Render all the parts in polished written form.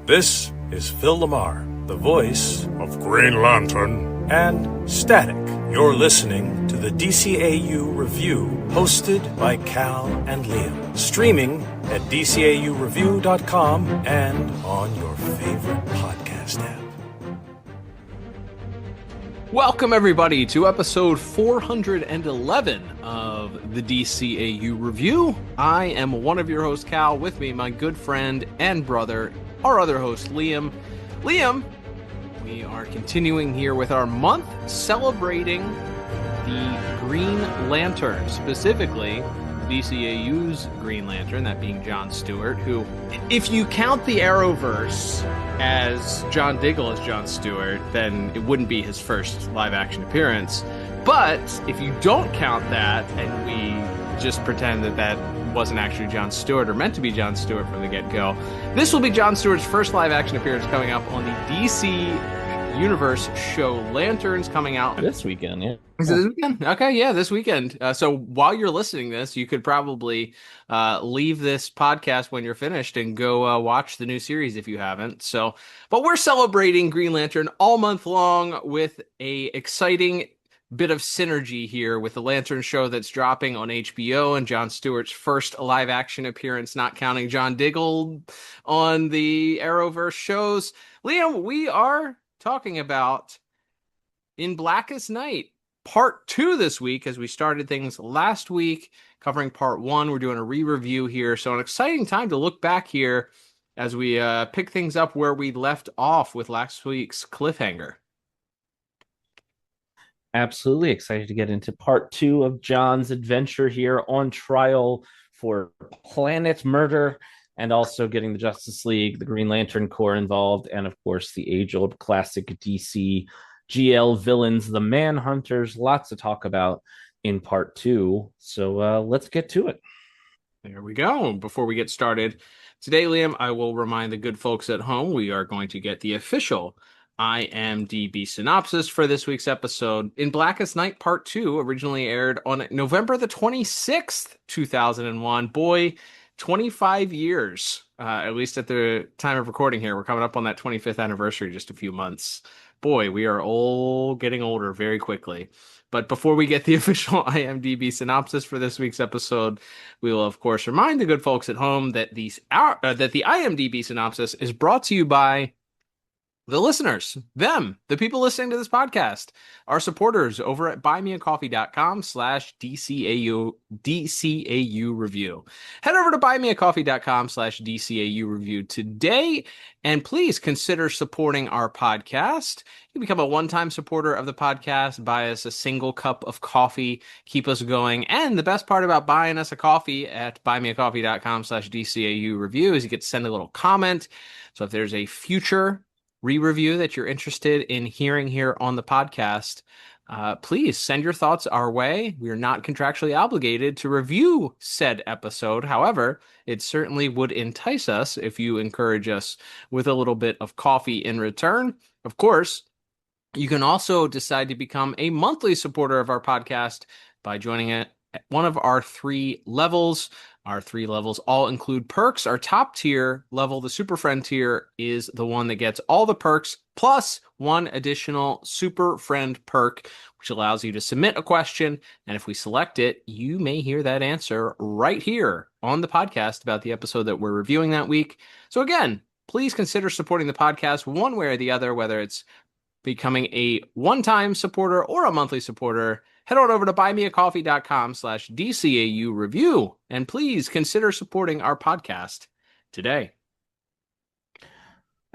This is Phil Lamar, the voice of Green Lantern, and Static. You're listening to the DCAU Review, hosted by Cal and Liam. Streaming at DCAUreview.com and on your favorite podcast app. Welcome, everybody, to episode 411 of the DCAU Review. I am one of your hosts, Cal. With me, my good friend and brother, our other host, Liam. Liam, we are continuing here with our month celebrating the Green Lantern, specifically DCAU's Green Lantern, that being John Stewart, who, if you count the Arrowverse as John Diggle as John Stewart, then it wouldn't be his first live-action appearance. But if you don't count that, and we just pretend that that wasn't actually John Stewart or meant to be John Stewart from the get-go, this will be John Stewart's first live-action appearance coming up on the DC Universe show Lanterns, coming out this weekend. Yeah. Is it this weekend? Okay, yeah, this weekend. So while you're listening to this, you could probably leave this podcast when you're finished and go watch the new series if you haven't. So, but we're celebrating Green Lantern all month long with a exciting bit of synergy here with the Lantern show that's dropping on HBO and John Stewart's first live action appearance, not counting John Diggle on the Arrowverse shows. Liam, we are talking about In Blackest Night, part 2 this week, as we started things last week covering part 1. We're doing a re-review here, so an exciting time to look back here as we pick things up where we left off with last week's cliffhanger. Absolutely excited to get into part 2 of John's adventure here on trial for planet murder, and also getting the Justice League, the Green Lantern Corps involved, and of course the age-old classic DC GL villains, the Manhunters. Lots to talk about in part 2. So let's get to it. There we go. Before we get started today, Liam, I will remind the good folks at home we are going to get the official IMDb synopsis for this week's episode. In Blackest Night Part 2 originally aired on November the 26th, 2001. Boy, 25 years, at least at the time of recording here. We're coming up on that 25th anniversary, just a few months. Boy, we are all getting older very quickly. But before we get the official IMDb synopsis for this week's episode, we will, of course, remind the good folks at home that the IMDb synopsis is brought to you by the listeners, them, the people listening to this podcast, our supporters over at buymeacoffee.com/DCAU review. Head over to buymeacoffee.com/DCAU review today, and please consider supporting our podcast. You can become a one-time supporter of the podcast, buy us a single cup of coffee, keep us going. And the best part about buying us a coffee at buymeacoffee.com/DCAU review is you get to send a little comment. So if there's a future re-review that you're interested in hearing here on the podcast, please send your thoughts our way. We are not contractually obligated to review said episode. However, it certainly would entice us if you encourage us with a little bit of coffee in return. Of course, you can also decide to become a monthly supporter of our podcast by joining it at one of our 3 levels. Our 3 levels all include perks. Our top tier level, the Super Friend tier, is the one that gets all the perks, plus one additional Super Friend perk, which allows you to submit a question. And if we select it, you may hear that answer right here on the podcast about the episode that we're reviewing that week. So again, please consider supporting the podcast one way or the other, whether it's becoming a one-time supporter or a monthly supporter. Head on over to buymeacoffee.com/DCAU review, and please consider supporting our podcast today.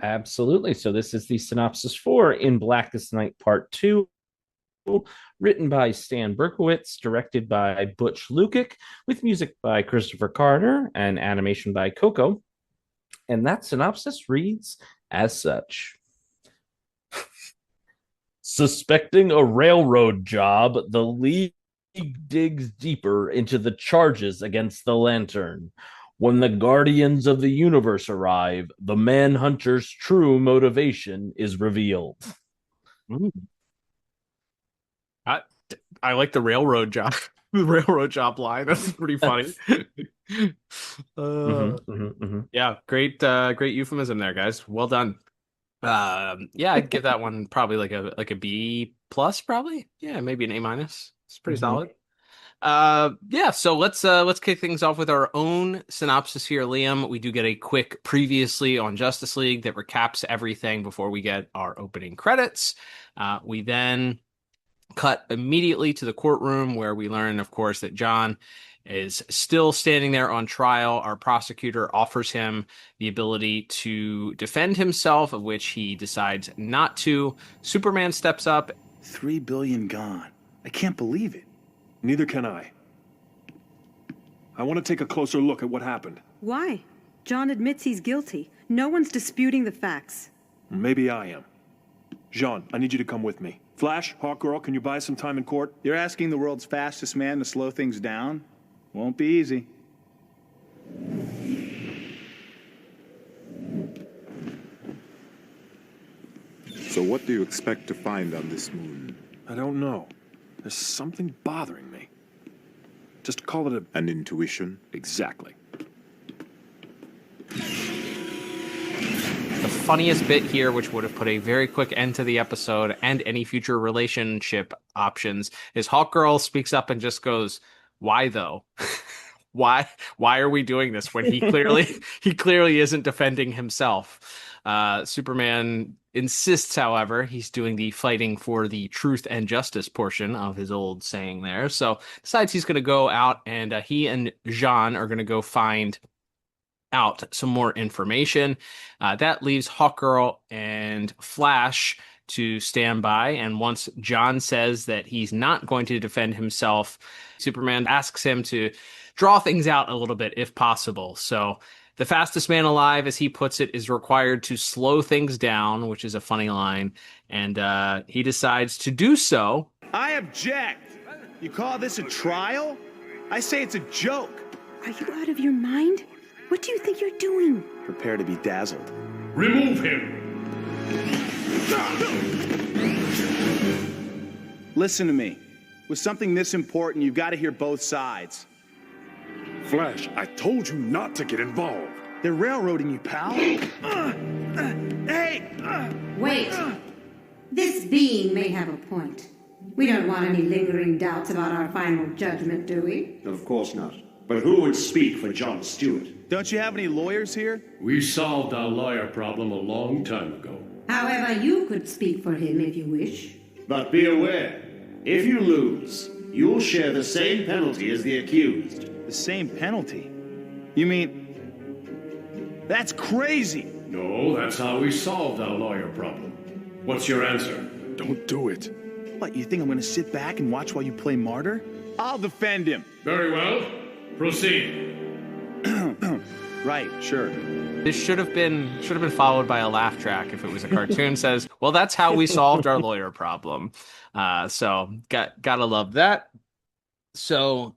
Absolutely. So this is the synopsis for In Blackest Night Part 2, written by Stan Berkowitz, directed by Butch Lukic, with music by Christopher Carter and animation by Coco. And that synopsis reads as such. Suspecting a railroad job, the League digs deeper into the charges against the Lantern. When the Guardians of the Universe arrive, the Manhunter's true motivation is revealed. I like the railroad job. The railroad job line. That's pretty funny. Yeah, great euphemism there, guys. Well done. Yeah, I'd give that one probably like a B plus, probably. Yeah, maybe an A minus. It's pretty solid. Yeah, so let's kick things off with our own synopsis here, Liam. We do get a quick previously on Justice League that recaps everything before we get our opening credits. We then cut immediately to the courtroom where we learn, of course, that John is still standing there on trial. Our prosecutor offers him the ability to defend himself, of which he decides not to. Superman steps up. 3 billion gone. I can't believe it. Neither can I. I want to take a closer look at what happened. Why? John admits he's guilty. No one's disputing the facts. Maybe I am. Jean, I need you to come with me. Flash, Hawkgirl, can you buy some time in court? You're asking the world's fastest man to slow things down? Won't be easy. So what do you expect to find on this moon? I don't know. There's something bothering me. Just call it An intuition? Exactly. The funniest bit here, which would have put a very quick end to the episode and any future relationship options, is Hawkgirl speaks up and just goes, "Why though? Why are we doing this when he clearly isn't defending himself?" Superman insists, however, he's doing the fighting for the truth and justice portion of his old saying there. So decides he's going to go out, and he and Jean are going to go find out some more information. That leaves Hawkgirl and Flash to stand by. And once John says that he's not going to defend himself, Superman asks him to draw things out a little bit if possible. So the fastest man alive, as he puts it, is required to slow things down, which is a funny line. And he decides to do so. I object. You call this a trial? I say it's a joke. Are you out of your mind? What do you think you're doing? Prepare to be dazzled. Remove him! Listen to me. With something this important, you've got to hear both sides. Flash, I told you not to get involved. They're railroading you, pal. Hey! Wait. This being may have a point. We don't want any lingering doubts about our final judgment, do we? Of course not. But who would speak for John Stewart? Don't you have any lawyers here? We solved our lawyer problem a long time ago. However, you could speak for him if you wish. But be aware, if you lose, you'll share the same penalty as the accused. The same penalty? You mean... That's crazy! No, that's how we solved our lawyer problem. What's your answer? Don't do it. What, you think I'm gonna sit back and watch while you play martyr? I'll defend him. Very well. Proceed. Right, sure. This should have been followed by a laugh track if it was a cartoon. Says, "Well, that's how we solved our lawyer problem." So gotta love that. So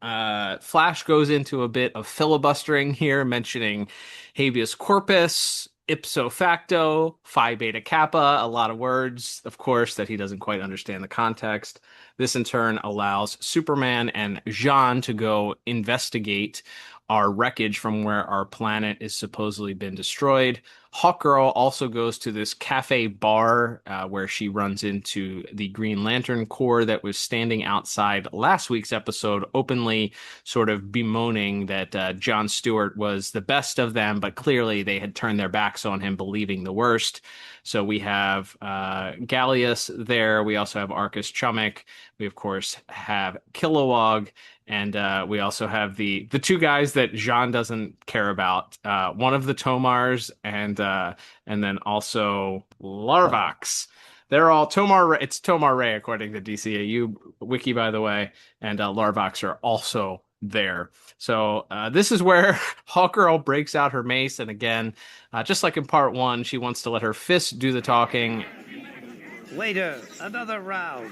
Flash goes into a bit of filibustering here, mentioning habeas corpus, ipso facto, phi beta kappa, a lot of words, of course, that he doesn't quite understand the context. This in turn allows Superman and Jean to go investigate our wreckage from where our planet is supposedly been destroyed. Hawkgirl also goes to this cafe bar where she runs into the Green Lantern Corps that was standing outside last week's episode, openly sort of bemoaning that John Stewart was the best of them, but clearly they had turned their backs on him, believing the worst. So we have Gallius there. We also have Arcus Chummock. We, of course, have Kilowog. And we also have the two guys that Jean doesn't care about. One of the Tomars and then also Larvax. They're all Tomar. It's Tomar Ray according to DCAU wiki, by the way. And Larvax are also there. So this is where Hawkgirl breaks out her mace. And again, just like in part one, she wants to let her fist do the talking. Waiter, another round.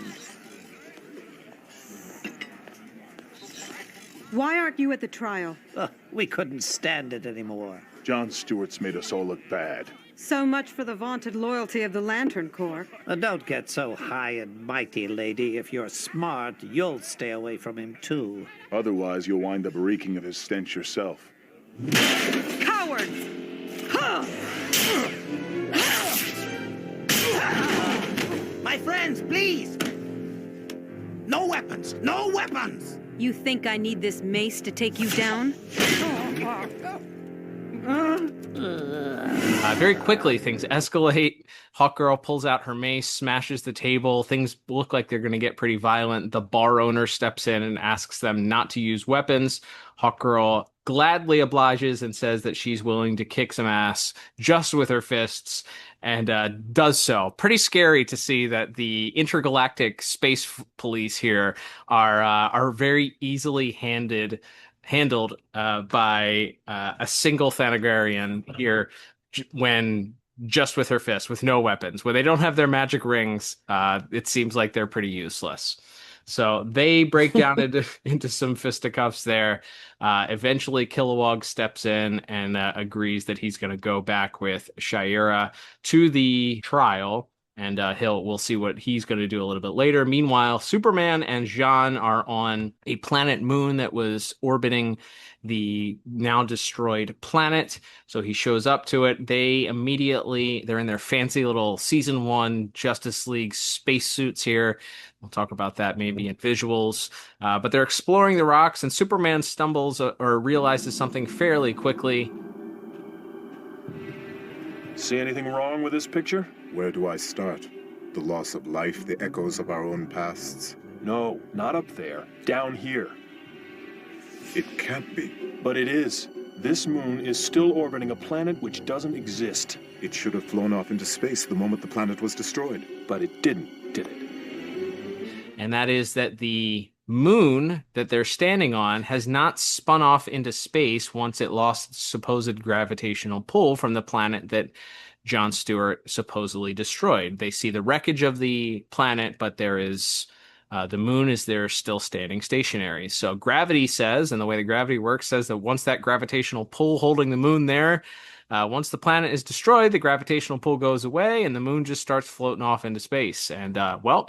Why aren't you at the trial? We couldn't stand it anymore. John Stewart's made us all look bad. So much for the vaunted loyalty of the Lantern Corps. Don't get so high and mighty, lady. If you're smart, you'll stay away from him, too. Otherwise, you'll wind up reeking of his stench yourself. Cowards! My friends, please! No weapons! No weapons! You think I need this mace to take you down? Very quickly, things escalate. Hawkgirl pulls out her mace, smashes the table. Things look like they're going to get pretty violent. The bar owner steps in and asks them not to use weapons. Hawkgirl gladly obliges and says that she's willing to kick some ass just with her fists, and does so. Pretty scary to see that the intergalactic space police here are very easily handled by a single Thanagarian here when just with her fists, with no weapons. When they don't have their magic rings, it seems like they're pretty useless. So they break down into some fisticuffs there. Eventually, Kilowog steps in and agrees that he's going to go back with Shaira to the trial. And we'll see what he's going to do a little bit later. Meanwhile, Superman and Jean are on a planet moon that was orbiting the now destroyed planet. So he shows up to it. They're in their fancy little season 1 Justice League spacesuits here. We'll talk about that maybe in visuals. But they're exploring the rocks, and Superman stumbles or realizes something fairly quickly. See anything wrong with this picture? Where do I start? The loss of life, the echoes of our own pasts? No, not up there. Down here. It can't be. But it is. This moon is still orbiting a planet which doesn't exist. It should have flown off into space the moment the planet was destroyed. But it didn't, did it? And that is that the moon that they're standing on has not spun off into space once it lost its supposed gravitational pull from the planet that John Stewart supposedly destroyed. They see the wreckage of the planet, but there is the moon is there still standing stationary. So gravity says, and the way the gravity works says that once that gravitational pull holding the moon there, once the planet is destroyed, the gravitational pull goes away and the moon just starts floating off into space. And,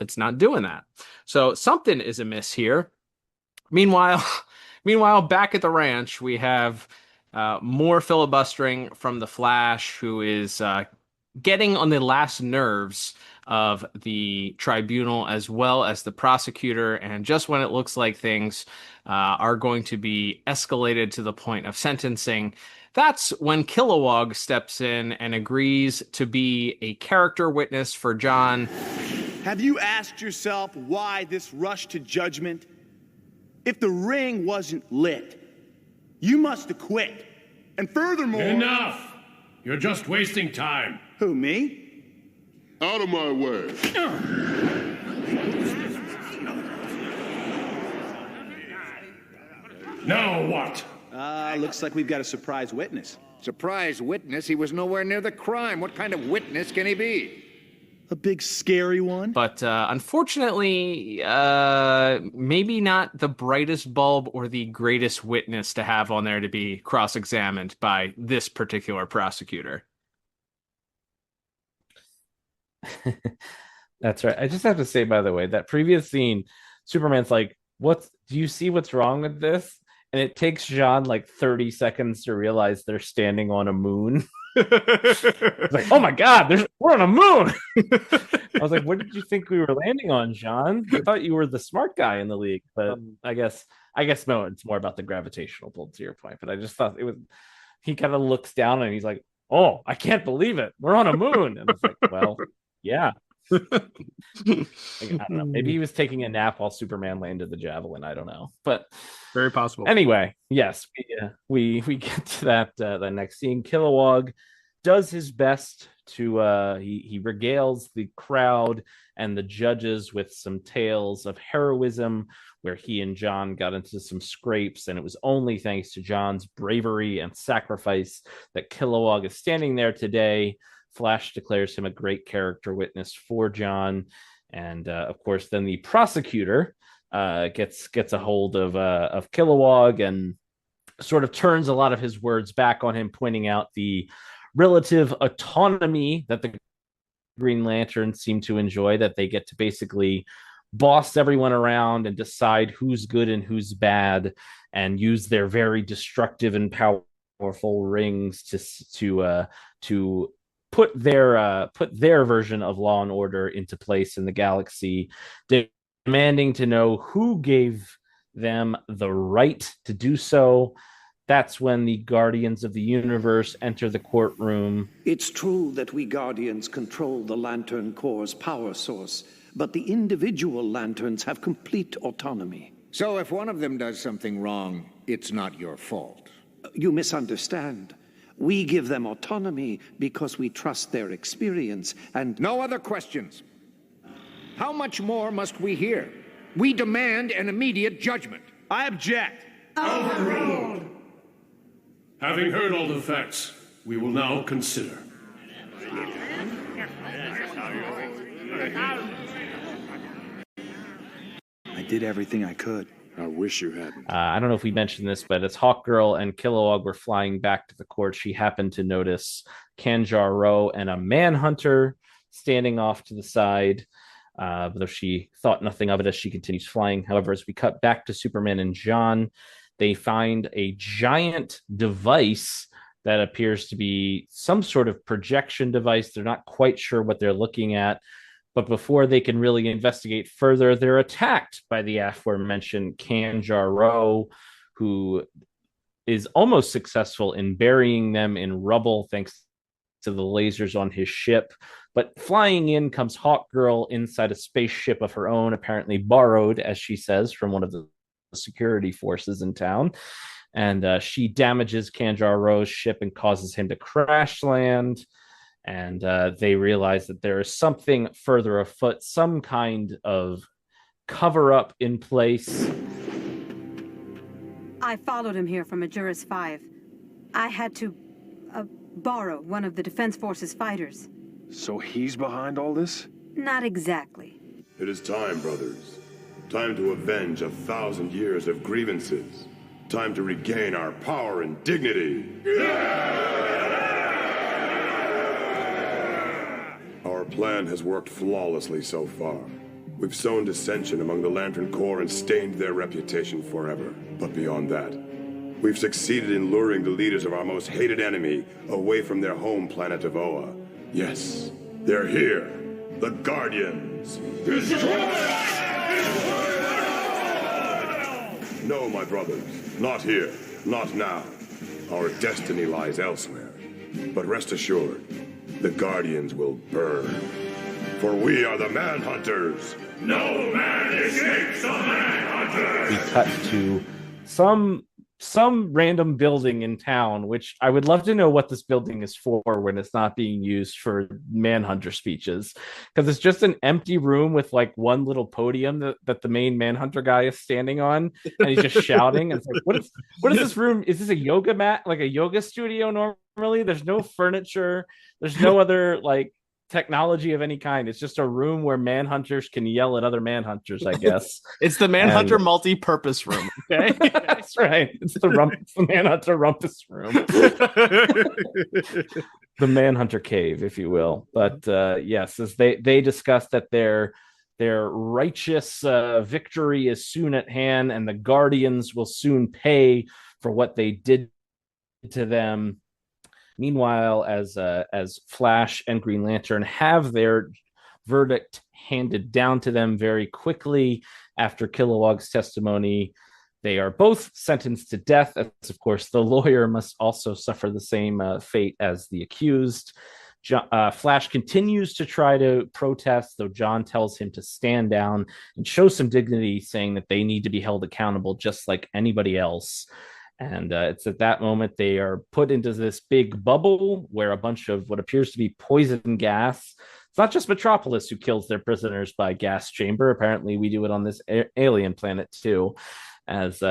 it's not doing that. So something is amiss here. Meanwhile, back at the ranch, we have more filibustering from the Flash, who is getting on the last nerves of the tribunal as well as the prosecutor. And just when it looks like things are going to be escalated to the point of sentencing, that's when Kilowog steps in and agrees to be a character witness for John. Have you asked yourself why this rush to judgment? If the ring wasn't lit, you must have quit. And furthermore... Enough! You're just wasting time. Who, me? Out of my way. Now what? Looks like we've got a surprise witness. Surprise witness? He was nowhere near the crime. What kind of witness can he be? A big scary one? But unfortunately, maybe not the brightest bulb or the greatest witness to have on there to be cross-examined by this particular prosecutor. That's right. I just have to say, by the way, that previous scene, Superman's like, do you see what's wrong with this? And it takes Jean like 30 seconds to realize they're standing on a moon. It's like, oh my God, we're on a moon. I was like, what did you think we were landing on, Jean? I thought you were the smart guy in the league, but I guess no, it's more about the gravitational pull, to your point. But I just thought he kind of looks down and he's like, oh, I can't believe it. We're on a moon. And it's like, well, yeah. I don't know. Maybe he was taking a nap while Superman landed the javelin. I don't know, but very possible. Anyway, yes, we get to that the next scene. Kilowog does his best to he regales the crowd and the judges with some tales of heroism, where he and John got into some scrapes, and it was only thanks to John's bravery and sacrifice that Kilowog is standing there today. Flash declares him a great character witness for John, and of course, then the prosecutor gets a hold of Kilowog and sort of turns a lot of his words back on him, pointing out the relative autonomy that the Green Lantern seem to enjoy, that they get to basically boss everyone around and decide who's good and who's bad, and use their very destructive and powerful rings to put their version of law and order into place in the galaxy, demanding to know who gave them the right to do so. That's when the Guardians of the Universe enter the courtroom. It's true that we Guardians control the Lantern Corps' power source, but the individual Lanterns have complete autonomy. So if one of them does something wrong, it's not your fault. You misunderstand. We give them autonomy because we trust their experience and... No other questions. How much more must we hear? We demand an immediate judgment. I object. Overruled. Having heard all the facts, we will now consider. I did everything I could. I wish you hadn't. I don't know if we mentioned this, but as Hawkgirl and Kilowog were flying back to the court, she happened to notice Kanjar-Ro and a Manhunter standing off to the side, though she thought nothing of it as she continues flying. However, as we cut back to Superman and John, they find a giant device that appears to be some sort of projection device. They're not quite sure what they're looking at. But before they can really investigate further, they're attacked by the aforementioned Kanjar-Ro, who is almost successful in burying them in rubble thanks to the lasers on his ship. But flying in comes Hawkgirl inside a spaceship of her own, apparently borrowed, as she says, from one of the security forces in town. And she damages Kanjar-Ro's ship and causes him to crash land. And they realize that there is something further afoot, some kind of cover-up in place. I followed him here from Majora's 5. I had to borrow one of the Defense Force's fighters. So he's behind all this? Not exactly. It is time, brothers. Time to avenge 1,000 years of grievances. Time to regain our power and dignity. Our plan has worked flawlessly so far. We've sown dissension among the Lantern Corps and stained their reputation forever. But beyond that, we've succeeded in luring the leaders of our most hated enemy away from their home planet of Oa. Yes, they're here. The Guardians. No, my brothers, not here, not now. Our destiny lies elsewhere. But rest assured, the Guardians will burn. For we are the Manhunters. No man escapes the Manhunter. We cut to some random building in town, which I would love to know what this building is for when it's not being used for Manhunter speeches, because it's just an empty room with like one little podium that the main Manhunter guy is standing on, and he's just shouting. And it's like, what is this room? Is this a yoga mat, like a yoga studio normally? There's no furniture. There's no other like technology of any kind. It's just a room where Manhunters can yell at other Manhunters, I guess. It's the Manhunter multi-purpose room. Okay, that's right. It's the Manhunter rumpus room. The Manhunter cave, if you will. But yes, as they discuss that their righteous victory is soon at hand, and the Guardians will soon pay for what they did to them. Meanwhile, as Flash and Green Lantern have their verdict handed down to them very quickly after Kilowog's testimony, they are both sentenced to death, as of course the lawyer must also suffer the same fate as the accused. Flash continues to try to protest, though John tells him to stand down and show some dignity, saying that they need to be held accountable just like anybody else. And it's at that moment they are put into this big bubble where a bunch of what appears to be poison gas. It's not just Metropolis who kills their prisoners by gas chamber. Apparently we do it on this alien planet too, as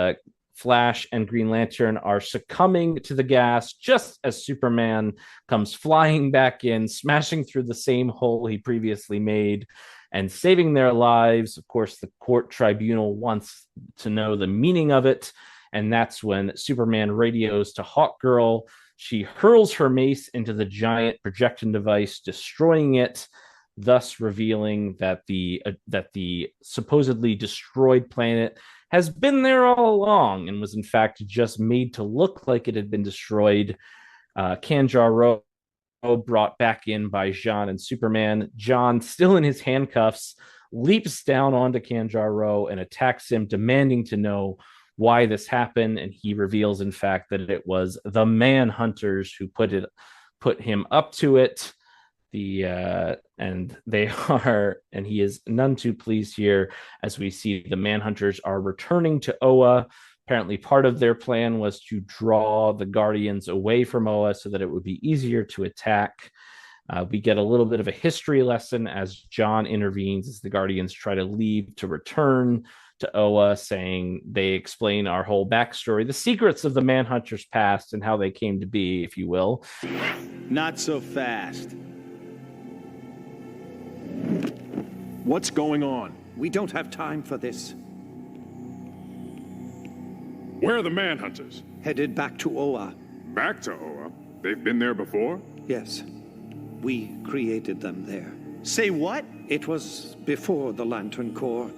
Flash and Green Lantern are succumbing to the gas just as Superman comes flying back in, smashing through the same hole he previously made and saving their lives. Of course, the court tribunal wants to know the meaning of it. And that's when Superman radios to Hawkgirl, She hurls her mace into the giant projection device, destroying it, thus revealing that the supposedly destroyed planet has been there all along and was in fact just made to look like it had been destroyed. Kanjar-Ro, brought back in by Jean and Superman. John, still in his handcuffs, leaps down onto Kanjar-Ro and attacks him, demanding to know why this happened. And he reveals, in fact, that it was the Manhunters who put him up to it. And he is none too pleased here, as we see the Manhunters are returning to Oa. Apparently, part of their plan was to draw the Guardians away from Oa so that it would be easier to attack. We get a little bit of a history lesson as John intervenes as the Guardians try to leave to return to Oa, saying they explain our whole backstory, the secrets of the Manhunters' past and how they came to be, if you will. Not so fast. What's going on? We don't have time for this. Where are the Manhunters? Headed back to Oa. Back to Oa? They've been there before? Yes. We created them there. Say what? It was before the Lantern Corps.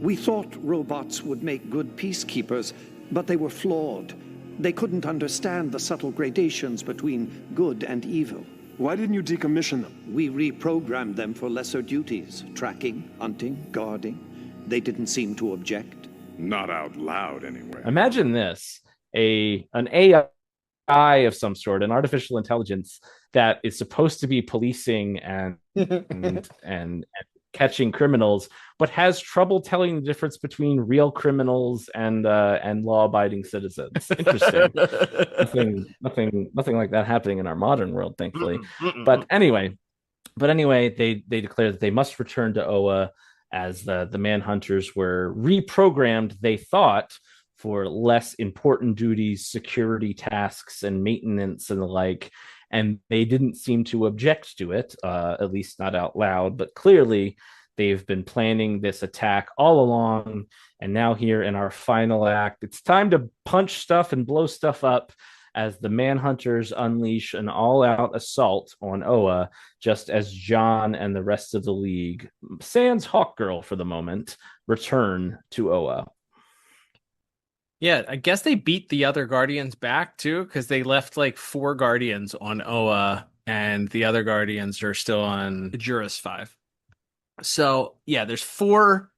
We thought robots would make good peacekeepers, but they were flawed. They couldn't understand the subtle gradations between good and evil. Why didn't you decommission them? We reprogrammed them for lesser duties. Tracking, hunting, guarding. They didn't seem to object. Not out loud, anyway. Imagine this, an AI of some sort, an artificial intelligence that is supposed to be policing and catching criminals, but has trouble telling the difference between real criminals and law-abiding citizens. Interesting. nothing like that happening in our modern world, thankfully. But anyway, they declare that they must return to Oa, as the Manhunters were reprogrammed, they thought, for less important duties, security tasks, and maintenance and the like. And they didn't seem to object to it, at least not out loud. But clearly, they've been planning this attack all along. And now here in our final act, it's time to punch stuff and blow stuff up as the Manhunters unleash an all-out assault on Oa, just as John and the rest of the League, sans Hawkgirl for the moment, return to Oa. Yeah, I guess they beat the other Guardians back, too, because they left, 4 Guardians on Oa, and the other Guardians are still on Juris 5. So, yeah, there's 4...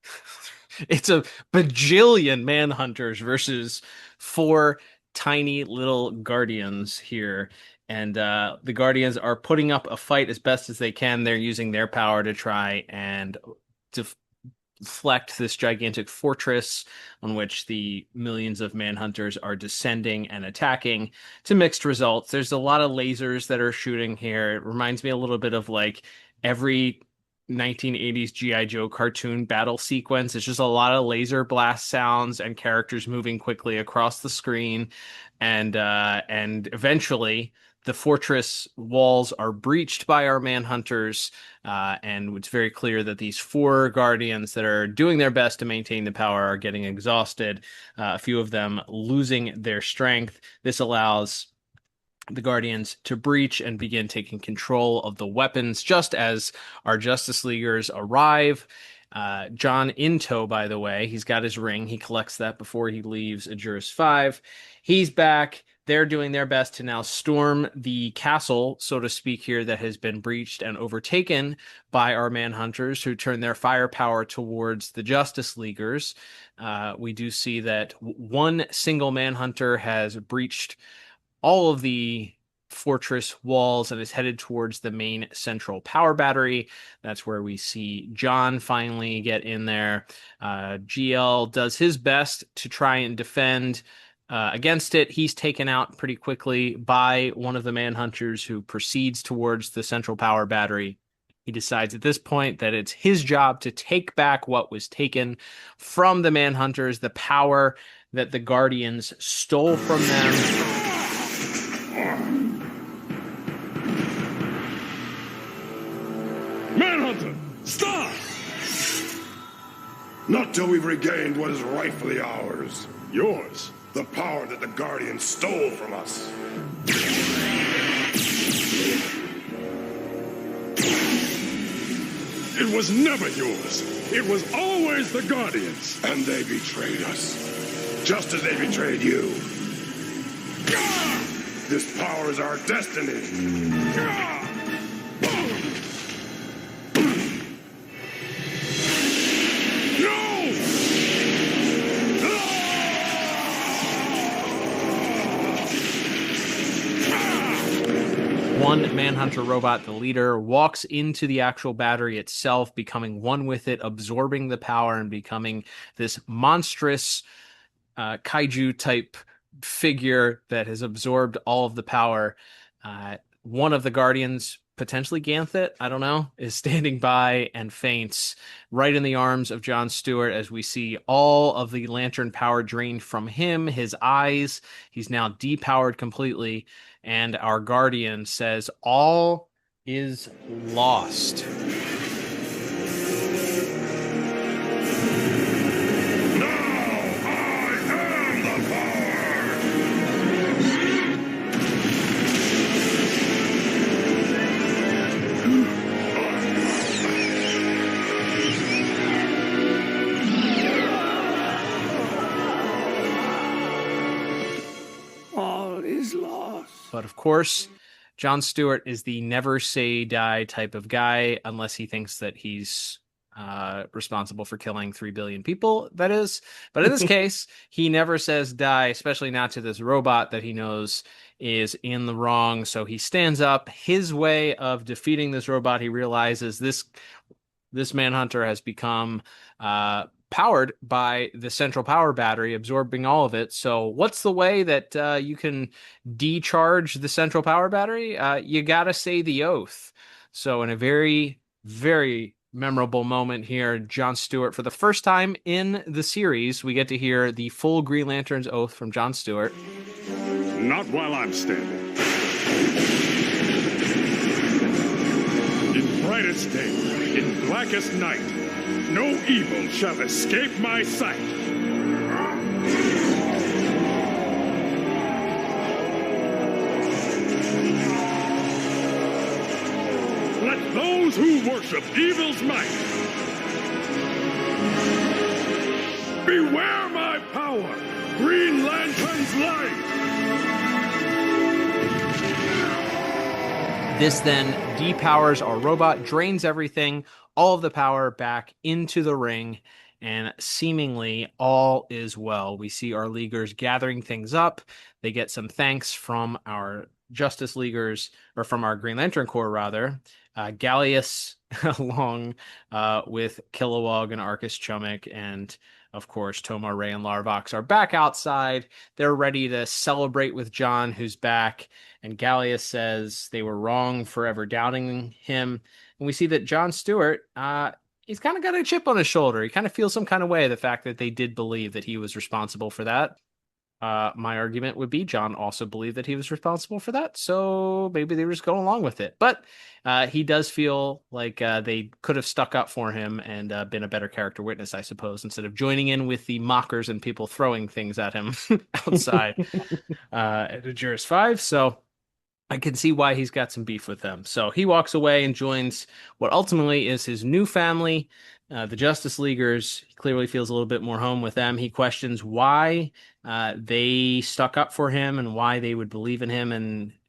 It's a bajillion Manhunters versus 4 tiny little Guardians here, and the Guardians are putting up a fight as best as they can. They're using their power to try and deflect this gigantic fortress on which the millions of Manhunters are descending and attacking, to mixed results. There's a lot of lasers that are shooting here. It reminds me a little bit of every 1980s G.I. Joe cartoon battle sequence. It's just a lot of laser blast sounds and characters moving quickly across the screen. And eventually the fortress walls are breached by our Manhunters. And it's very clear that these 4 Guardians that are doing their best to maintain the power are getting exhausted. A few of them losing their strength. This allows the Guardians to breach and begin taking control of the weapons just as our Justice Leaguers arrive. John in tow, by the way. He's got his ring. He collects that before he leaves Juris 5. He's back. They're doing their best to now storm the castle, so to speak, here that has been breached and overtaken by our Manhunters, who turn their firepower towards the Justice Leaguers. We do see that one single Manhunter has breached all of the fortress walls and is headed towards the main central power battery. That's where we see John finally get in there. GL does his best to try and defend against it. He's taken out pretty quickly by one of the Manhunters, who proceeds towards the central power battery. He decides at this point that it's his job to take back what was taken from the Manhunters, the power that the Guardians stole from them. Manhunter, stop! Not till we've regained what is rightfully ours. Yours? The power that the Guardians stole from us. It was never yours. It was always the Guardians. And they betrayed us, just as they betrayed you. This power is our destiny. One Manhunter robot, the leader, walks into the actual battery itself, becoming one with it, absorbing the power and becoming this monstrous kaiju type figure that has absorbed all of the power. One of the Guardians, potentially Ganthet, I don't know, is standing by and faints right in the arms of Jon Stewart as we see all of the lantern power drained from him, his eyes. He's now depowered completely. And our Guardian says, all is lost. All is lost. But of course, Jon Stewart is the never say die type of guy, unless he thinks that he's responsible for killing 3 billion people, that is. But in this case, he never says die, especially not to this robot that he knows is in the wrong. So he stands up. His way of defeating this robot, he realizes this Manhunter has become powered by the central power battery, absorbing all of it. So what's the way that you can decharge the central power battery? You got to say the oath. So in a very, very memorable moment here, Jon Stewart, for the first time in the series, we get to hear the full Green Lantern's oath from Jon Stewart. Not while I'm standing. In brightest day, in blackest night, no evil shall escape my sight. Let those who worship evil's might beware my power, Green Lantern's light. This then depowers our robot, drains everything, all of the power back into the ring, and seemingly all is well. We see our Leaguers gathering things up. They get some thanks from our Justice Leaguers, or from our Green Lantern Corps, rather. Gallius, along with Kilowog and Arcus Chummock, and of course, Tomar Ray and Larvox are back outside. They're ready to celebrate with Jon, who's back. And Gallius says they were wrong for ever doubting him. And we see that Jon Stewart, he's kind of got a chip on his shoulder. He kind of feels some kind of way, the fact that they did believe that he was responsible for that. My argument would be Jon also believed that he was responsible for that, so maybe they were just going along with it. But he does feel like they could have stuck up for him and been a better character witness, I suppose, instead of joining in with the mockers and people throwing things at him outside at the Juris 5. So I can see why he's got some beef with them. So he walks away and joins what ultimately is his new family, the Justice Leaguers. He clearly feels a little bit more home with them. He questions why they stuck up for him and why they would believe in him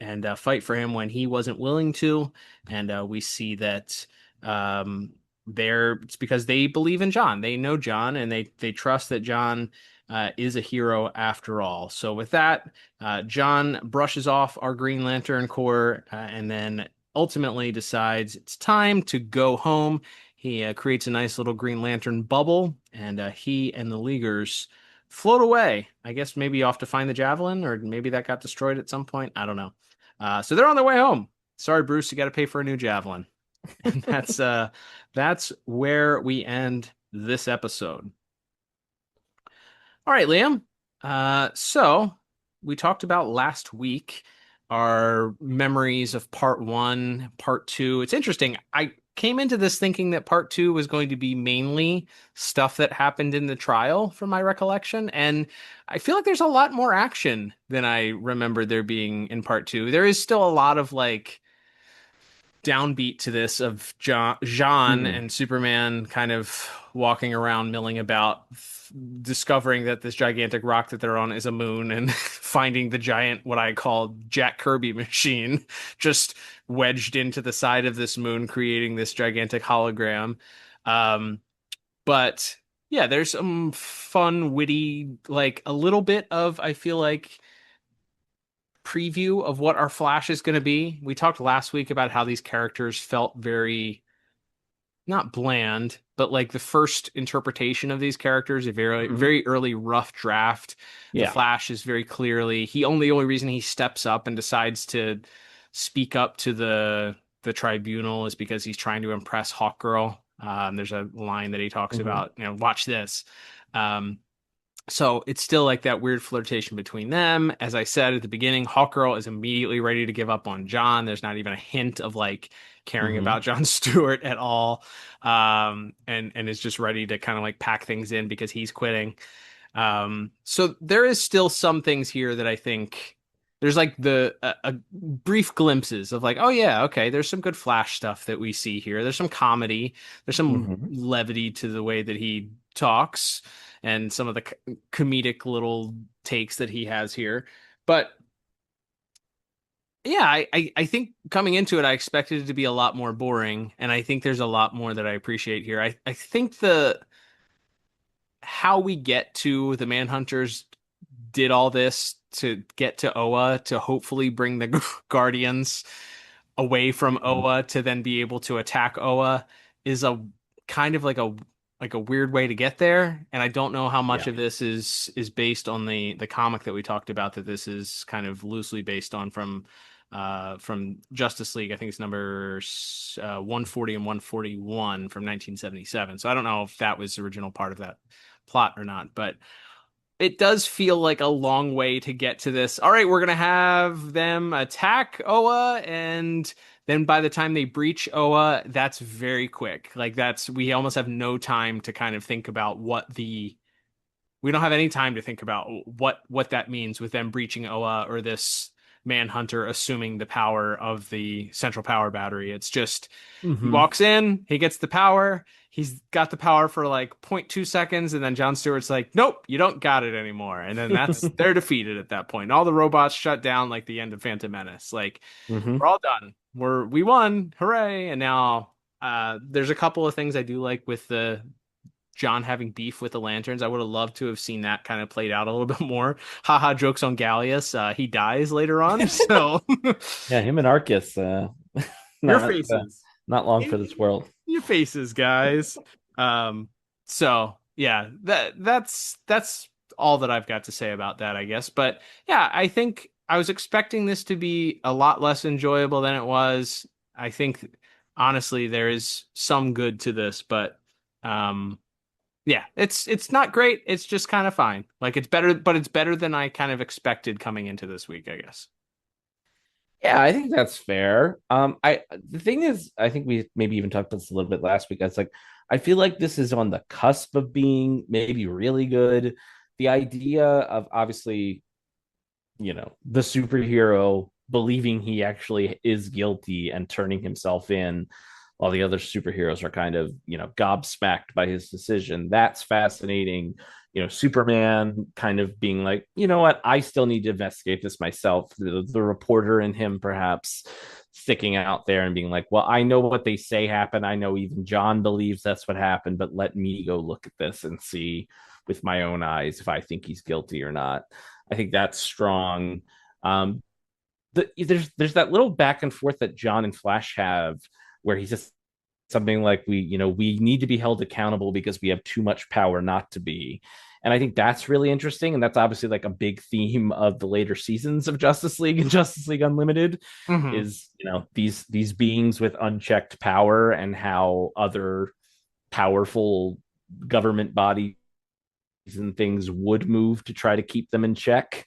and fight for him when he wasn't willing to. And we see that it's because they believe in Jon. They know Jon, and they trust that Jon is a hero after all. So with that, Jon brushes off our Green Lantern Corps and then ultimately decides it's time to go home. He creates a nice little Green Lantern bubble, and he and the Leaguers float away. I guess maybe off to find the Javelin, or maybe that got destroyed at some point. I don't know. So they're on their way home. Sorry, Bruce, you got to pay for a new Javelin. And that's where we end this episode. All right, Liam. So we talked about last week our memories of part 1, part 2. It's interesting. I came into this thinking that part 2 was going to be mainly stuff that happened in the trial, from my recollection. And I feel like there's a lot more action than I remember there being in part 2. There is still a lot of downbeat to this of Jean and Superman kind of walking around, milling about, discovering that this gigantic rock that they're on is a moon, and finding the giant, what I call Jack Kirby machine, just wedged into the side of this moon, creating this gigantic hologram. But yeah, there's some fun, witty, like a little bit of, I feel like, preview of what our Flash is going to be. We talked last week about how these characters felt very, not bland, but like the first interpretation of these characters, a very early rough draft. The Flash is very clearly, the only reason he steps up and decides to speak up to the tribunal is because he's trying to impress Hawkgirl. There's a line that he talks about, watch this. So it's still like that weird flirtation between them. As I said at the beginning, Hawkgirl is immediately ready to give up on John. There's not even a hint of like caring about Jon Stewart at all. And is just ready to kind of like pack things in because he's quitting. So there is still some things here that I think there's like a brief glimpses of like, oh yeah, okay, there's some good Flash stuff that we see here. There's some comedy. There's some levity to the way that he talks and some of the comedic little takes that he has here. But yeah, I think coming into it, I expected it to be a lot more boring. And I think there's a lot more that I appreciate here. I think how we get to the Manhunters did all this to get to Oa to hopefully bring the Guardians away from Oa to then be able to attack Oa is a kind of like a weird way to get there. And I don't know how much of this is based on the comic that we talked about, that this is kind of loosely based on from Justice League. I think it's numbers 140 and 141 from 1977. So I don't know if that was the original part of that plot or not, but it does feel like a long way to get to this. All right, we're going to have them attack Oa, and then by the time they breach Oa, that's very quick. Like we almost have no time to kind of think about we don't have any time to think about what that means with them breaching Oa or this Manhunter assuming the power of the central power battery. It's just he walks in, he gets the power, he's got the power for like 0.2 seconds, and then Jon Stewart's like, nope, you don't got it anymore. And then they're defeated at that point. All the robots shut down like the end of Phantom Menace. Like we're all done. We won, hooray. And now there's a couple of things I do like with the John having beef with the Lanterns. I would have loved to have seen that kind of played out a little bit more. Haha, jokes on Gallius. He dies later on. So yeah, him and Arcus. Your faces. Not long for this world. Your faces, guys. So yeah, that's all that I've got to say about that, I guess. But yeah, I think I was expecting this to be a lot less enjoyable than it was. I think honestly there is some good to this, but yeah, it's not great. It's just kind of fine. Like it's better, but it's better than I kind of expected coming into this week, I guess. Yeah, I think that's fair. The thing is, I think we maybe even talked about this a little bit last week. It's like I feel like this is on the cusp of being maybe really good. The idea of obviously, the superhero believing he actually is guilty and turning himself in, while the other superheroes are kind of, gobsmacked by his decision. That's fascinating. Superman kind of being like, you know what, I still need to investigate this myself. The reporter in him perhaps sticking out there and being like, well, I know what they say happened. I know even John believes that's what happened, but let me go look at this and see with my own eyes if I think he's guilty or not. I think that's strong. There's that little back and forth that John and Flash have where he's just something like we need to be held accountable because we have too much power not to be. And I think that's really interesting. And that's obviously like a big theme of the later seasons of Justice League and Justice League Unlimited is, these beings with unchecked power and how other powerful government bodies and things would move to try to keep them in check.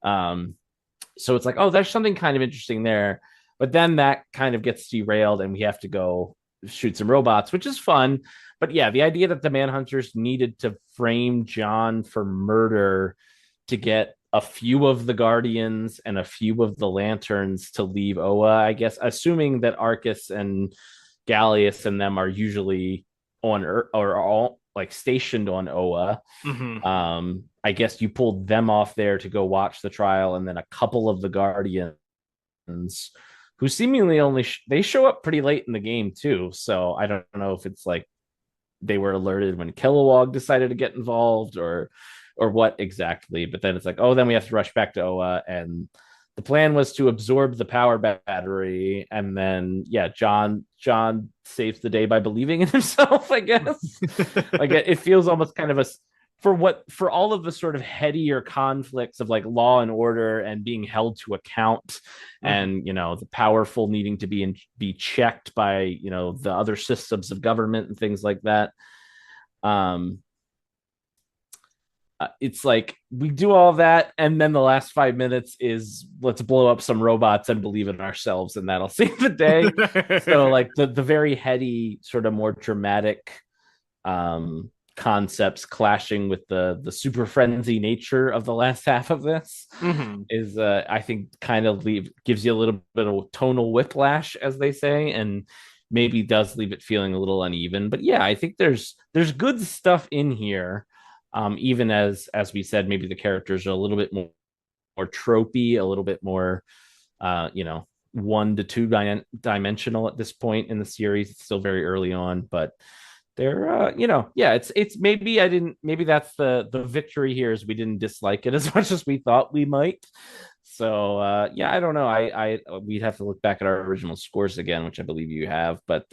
So it's like, oh, there's something kind of interesting there. But then that kind of gets derailed and we have to go shoot some robots, which is fun. But yeah, the idea that the Manhunters needed to frame John for murder to get a few of the Guardians and a few of the Lanterns to leave Oa, I guess, assuming that Arcus and Gallius and them are usually on Earth or all like stationed on Oa. I guess you pulled them off there to go watch the trial, and then a couple of the Guardians who seemingly only they show up pretty late in the game too. So I don't know if it's like they were alerted when Kilowog decided to get involved or what exactly. But then it's like, oh, then we have to rush back to Oa, and the plan was to absorb the power battery, and then John saves the day by believing in himself, I guess. Like it feels almost kind of for all of the sort of headier conflicts of like law and order and being held to account, and the powerful needing to be checked by the other systems of government and things like that. It's like we do all that, and then the last 5 minutes is let's blow up some robots and believe in ourselves, and that'll save the day. So like the very heady, sort of more dramatic concepts clashing with the super frenzy nature of the last half of this is I think kind of gives you a little bit of tonal whiplash, as they say, and maybe does leave it feeling a little uneven. But yeah, I think there's good stuff in here. Even as we said, maybe the characters are a little bit more tropey, a little bit more, 1 to 2 dimensional at this point in the series. It's still very early on, but they're, it's maybe that's the victory here is we didn't dislike it as much as we thought we might. So, I don't know. We'd have to look back at our original scores again, which I believe you have, but,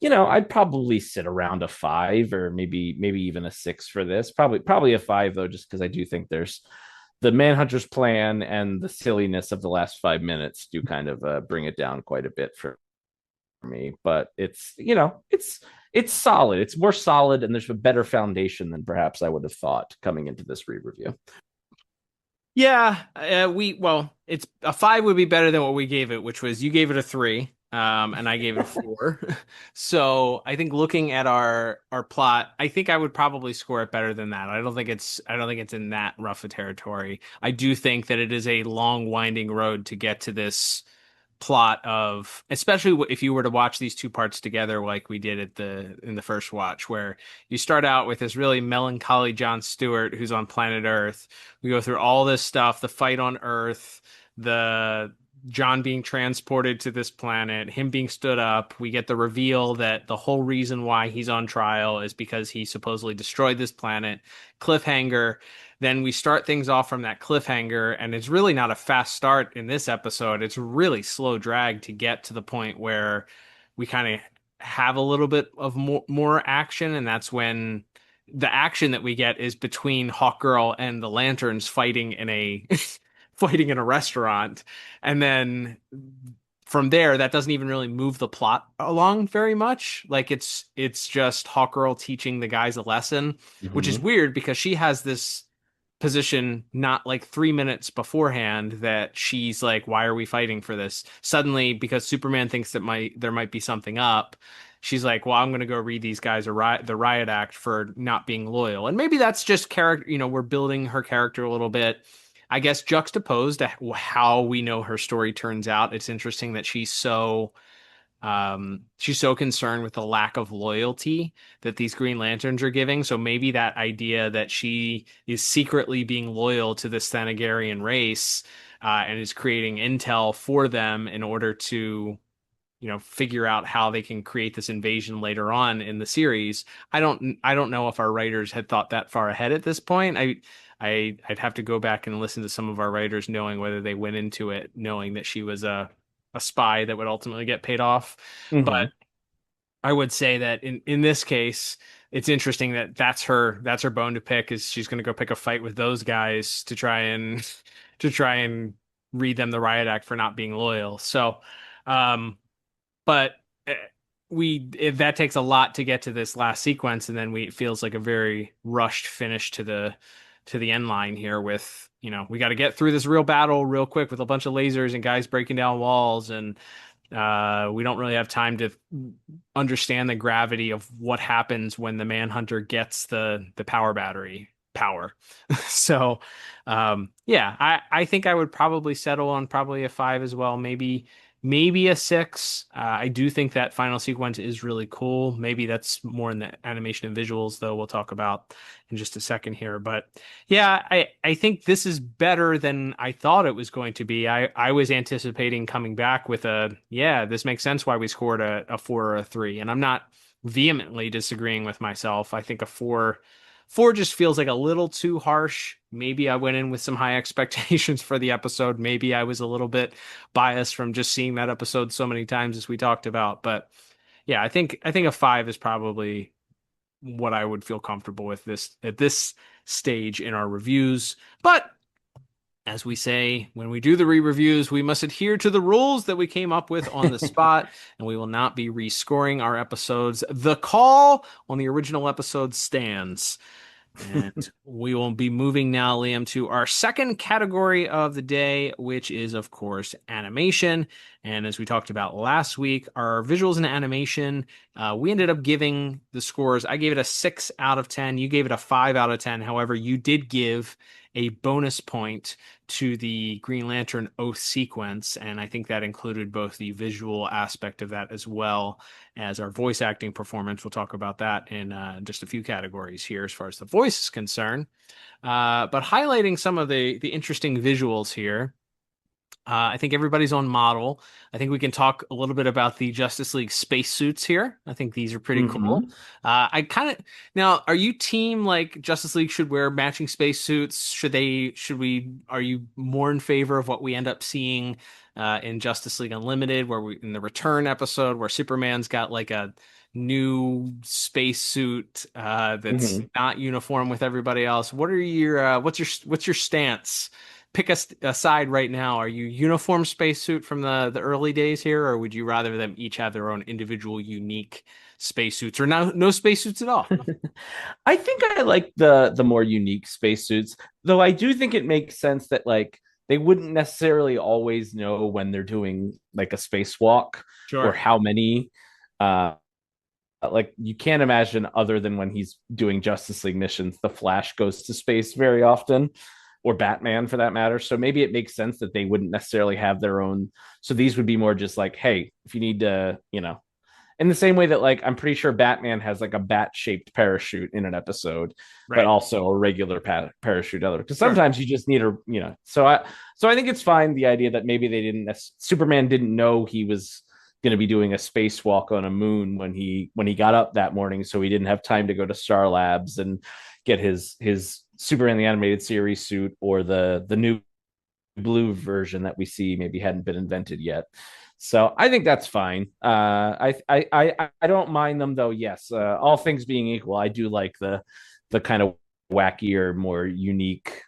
I'd probably sit around a 5 or maybe even a 6 for this. Probably a 5 though, just because I do think there's the Manhunter's plan and the silliness of the last 5 minutes do kind of bring it down quite a bit for me. But it's solid. It's more solid, and there's a better foundation than perhaps I would have thought coming into this re-review. Yeah, it's a 5 would be better than what we gave it, which was you gave it a 3. And I gave it a 4. So I think looking at our plot, I think I would probably score it better than that. I don't think it's in that rough a territory. I do think that it is a long, winding road to get to this plot of, especially if you were to watch these two parts together, like we did in the first watch, where you start out with this really melancholy John Stewart who's on planet Earth. We go through all this stuff, the fight on Earth, the John being transported to this planet, him being stood up. We get the reveal that the whole reason why he's on trial is because he supposedly destroyed this planet. Cliffhanger. Then we start things off from that cliffhanger, and it's really not a fast start in this episode. It's really slow drag to get to the point where we kind of have a little bit of more action, and that's when the action that we get is between Hawkgirl and the Lanterns fighting in a fighting in a restaurant. And then from there, that doesn't even really move the plot along very much. Like it's just Hawkgirl teaching the guys a lesson, which is weird because she has this position not like 3 minutes beforehand that she's like, why are we fighting for this? Suddenly, because Superman thinks that there might be something up, she's like, well, I'm going to go read these guys the riot act for not being loyal. And maybe that's just character, we're building her character a little bit. I guess juxtaposed to how we know her story turns out, it's interesting that she's so concerned with the lack of loyalty that these Green Lanterns are giving. So maybe that idea that she is secretly being loyal to the Thanagarian race and is creating intel for them in order to, figure out how they can create this invasion later on in the series. I don't know if our writers had thought that far ahead at this point. I'd have to go back and listen to some of our writers, knowing whether they went into it knowing that she was a spy that would ultimately get paid off. But I would say that in this case, it's interesting that that's her bone to pick, is she's going to go pick a fight with those guys to try and read them the riot act for not being loyal. So, but that takes a lot to get to this last sequence, and then it feels like a very rushed finish to the end line here with, we got to get through this real battle real quick with a bunch of lasers and guys breaking down walls. And we don't really have time to understand the gravity of what happens when the Manhunter gets the power battery power. So, yeah, I think I would probably settle on probably a 5 as well. Maybe a 6. I do think that final sequence is really cool. Maybe that's more in the animation and visuals, though we'll talk about in just a second here. But yeah, I think this is better than I thought it was going to be. I was anticipating coming back with this makes sense why we scored a 4 or a 3. And I'm not vehemently disagreeing with myself. I think a 4 just feels like a little too harsh. Maybe I went in with some high expectations for the episode. Maybe I was a little bit biased from just seeing that episode so many times as we talked about. But yeah, I think a 5 is probably what I would feel comfortable with this at this stage in our reviews. But as we say, when we do the re-reviews, we must adhere to the rules that we came up with on the spot, and we will not be rescoring our episodes. The call on the original episode stands. And we will be moving now, Liam, to our second category of the day, which is, of course, animation. And as we talked about last week, our visuals and animation, we ended up giving the scores. I gave it a 6 out of 10. You gave it a 5 out of 10. However, you did give a bonus point to the Green Lantern Oath sequence, and I think that included both the visual aspect of that as well as our voice acting performance. We'll talk about that in just a few categories here as far as the voice is concerned. But highlighting some of the interesting visuals here, I think everybody's on model. I think we can talk a little bit about the Justice League spacesuits here. I think these are pretty cool. Now, are you team like Justice League should wear matching spacesuits? Are you more in favor of what we end up seeing in Justice League Unlimited, in the return episode where Superman's got like a new spacesuit that's not uniform with everybody else? What are your what's your stance? Pick a side right now. Are you uniform spacesuit from the early days here, or would you rather them each have their own individual unique spacesuits, or no spacesuits at all? I think I like the more unique spacesuits, though I do think it makes sense that like they wouldn't necessarily always know when they're doing like a spacewalk or how many. Like you can't imagine, other than when he's doing Justice League missions, the Flash goes to space very often, or Batman for that matter. So maybe it makes sense that they wouldn't necessarily have their own. So these would be more just like, hey, if you need to, in the same way that like I'm pretty sure Batman has like a bat-shaped parachute in an episode, but also a regular parachute other. Because sometimes you just need So I think it's fine, the idea that maybe they didn't. Superman didn't know he was going to be doing a spacewalk on a moon when he got up that morning, so he didn't have time to go to Star Labs and get his Superman the Animated Series suit, or the new blue version that we see maybe hadn't been invented yet. So I think that's fine. I don't mind them though. Yes, all things being equal, I do like the kind of wackier, more unique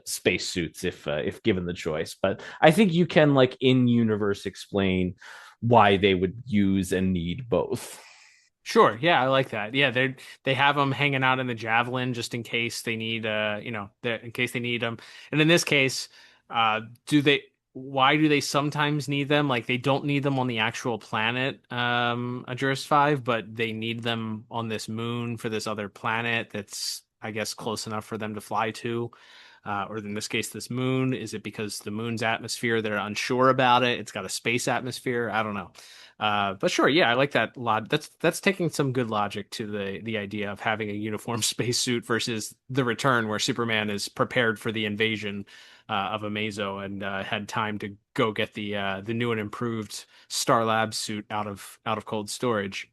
spacesuits if given the choice. But I think you can like in universe explain why they would use and need both. Sure. Yeah, I like that. Yeah, they have them hanging out in the Javelin just in case they need in case they need them. And in this case, why do they sometimes need them? Like they don't need them on the actual planet, Ajuris 5, but they need them on this moon for this other planet that's, I guess, close enough for them to fly to. Or in this case, this moon. Is it because the moon's atmosphere, they're unsure about it? It's got a space atmosphere. I don't know. But sure, yeah, I like that lot. That's taking some good logic to the idea of having a uniform spacesuit versus the return, where Superman is prepared for the invasion of Amazo and had time to go get the new and improved Star Labs suit out of cold storage.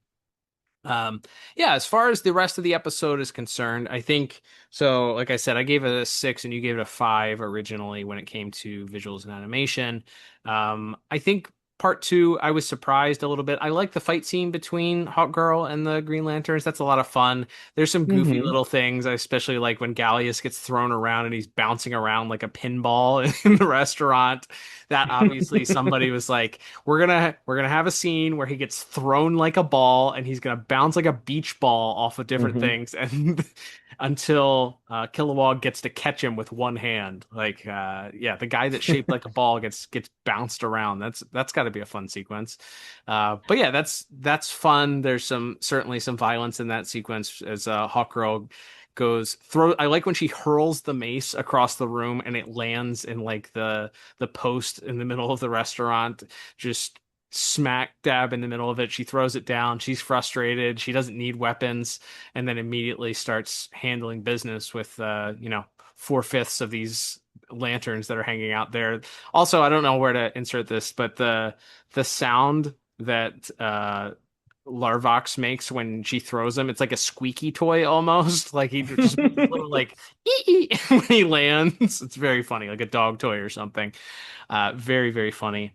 As far as the rest of the episode is concerned, I think so. Like I said, I gave it a 6 and you gave it a 5 originally when it came to visuals and animation. I think part 2, I was surprised a little bit. I like the fight scene between Hawkgirl and the Green Lanterns. That's a lot of fun. There's some goofy little things. I especially like when Gallius gets thrown around and he's bouncing around like a pinball in the restaurant. That obviously somebody was like, we're gonna have a scene where he gets thrown like a ball and he's gonna bounce like a beach ball off of different things, and until Kilowog gets to catch him with one hand. Like, the guy that's shaped like a ball gets bounced around. That's got to be a fun sequence. But yeah, that's fun. There's certainly some violence in that sequence as Hawkgirl I like when she hurls the mace across the room and it lands in like the post in the middle of the restaurant, just smack dab in the middle of it. She throws it down. She's frustrated. She doesn't need weapons, and then immediately starts handling business with 4/5 of these lanterns that are hanging out there. Also, I don't know where to insert this, but the sound that Larvox makes when she throws him, it's like a squeaky toy almost. Like he just makes a little like ee when he lands. It's very funny, like a dog toy or something. Very, very funny.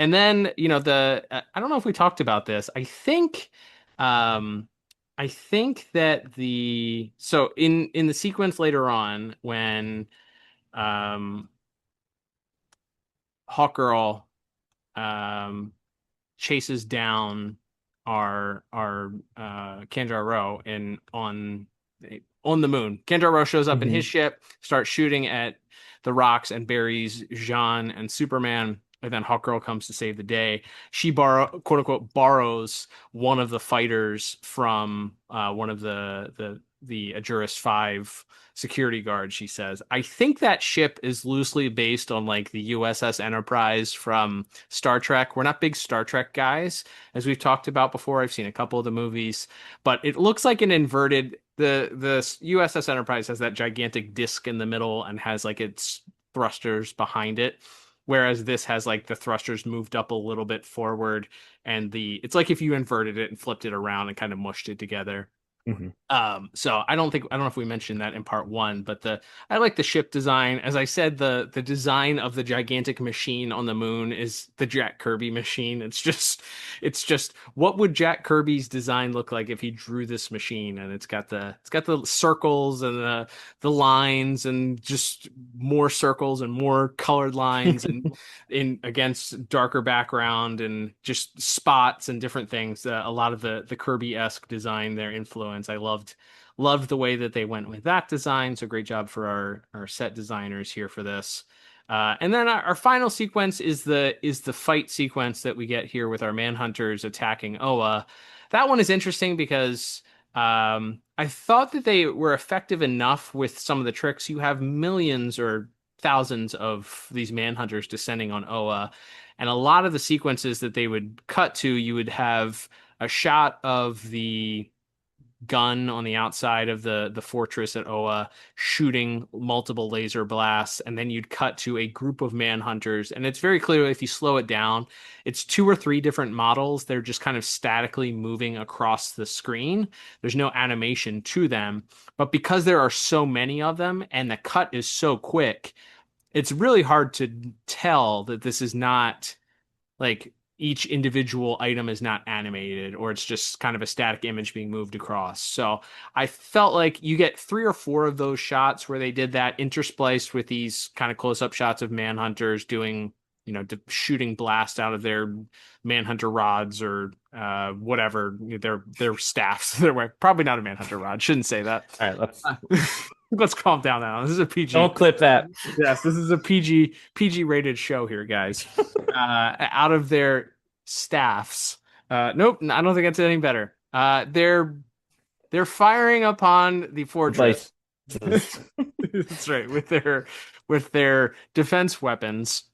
And then, I don't know if we talked about this. I think that so in the sequence later on when Hawkgirl chases down our Kanjar Ro on the moon. Kanjar Ro shows up in his ship, starts shooting at the rocks and buries Jean and Superman. And then Hawkgirl comes to save the day. She quote unquote borrows one of the fighters from one of the Ajuris 5 security guards, she says. I think that ship is loosely based on like the USS Enterprise from Star Trek. We're not big Star Trek guys, as we've talked about before. I've seen a couple of the movies, but it looks like an inverted. The USS Enterprise has that gigantic disc in the middle and has like its thrusters behind it. Whereas this has like the thrusters moved up a little bit forward, and it's like if you inverted it and flipped it around and kind of mushed it together. So I don't know if we mentioned that in part 1, but I like the ship design. As I said, the design of the gigantic machine on the moon is the Jack Kirby machine. It's just what would Jack Kirby's design look like if he drew this machine? And it's got the circles and the lines and just more circles and more colored lines and in against darker background and just spots and different things. A lot of the Kirby-esque design, their influence. I loved the way that they went with that design. So great job for our set designers here for this. And then our final sequence is the fight sequence that we get here with our Manhunters attacking Oa. That one is interesting because I thought that they were effective enough with some of the tricks. You have millions or thousands of these Manhunters descending on Oa, and a lot of the sequences that they would cut to, you would have a shot of the gun on the outside of the fortress at Oa shooting multiple laser blasts, and then you'd cut to a group of Manhunters, and it's very clear if you slow it down, it's 2 or 3 different models. They're just kind of statically moving across the screen. There's no animation to them, but because there are so many of them and the cut is so quick, it's really hard to tell that this is not like each individual item is not animated, or it's just kind of a static image being moved across. So I felt like you get 3 or 4 of those shots where they did that interspliced with these kind of close-up shots of Manhunters doing, shooting blast out of their Manhunter rods or whatever, their staffs. They're probably not a Manhunter rod. Shouldn't say that. All right, let's calm down now. This is a PG. Don't clip that. Yes, this is a PG rated show here, guys. Out of their staffs. Nope, I don't think it's any better. They're firing upon the fortress. That's right, with their defense weapons.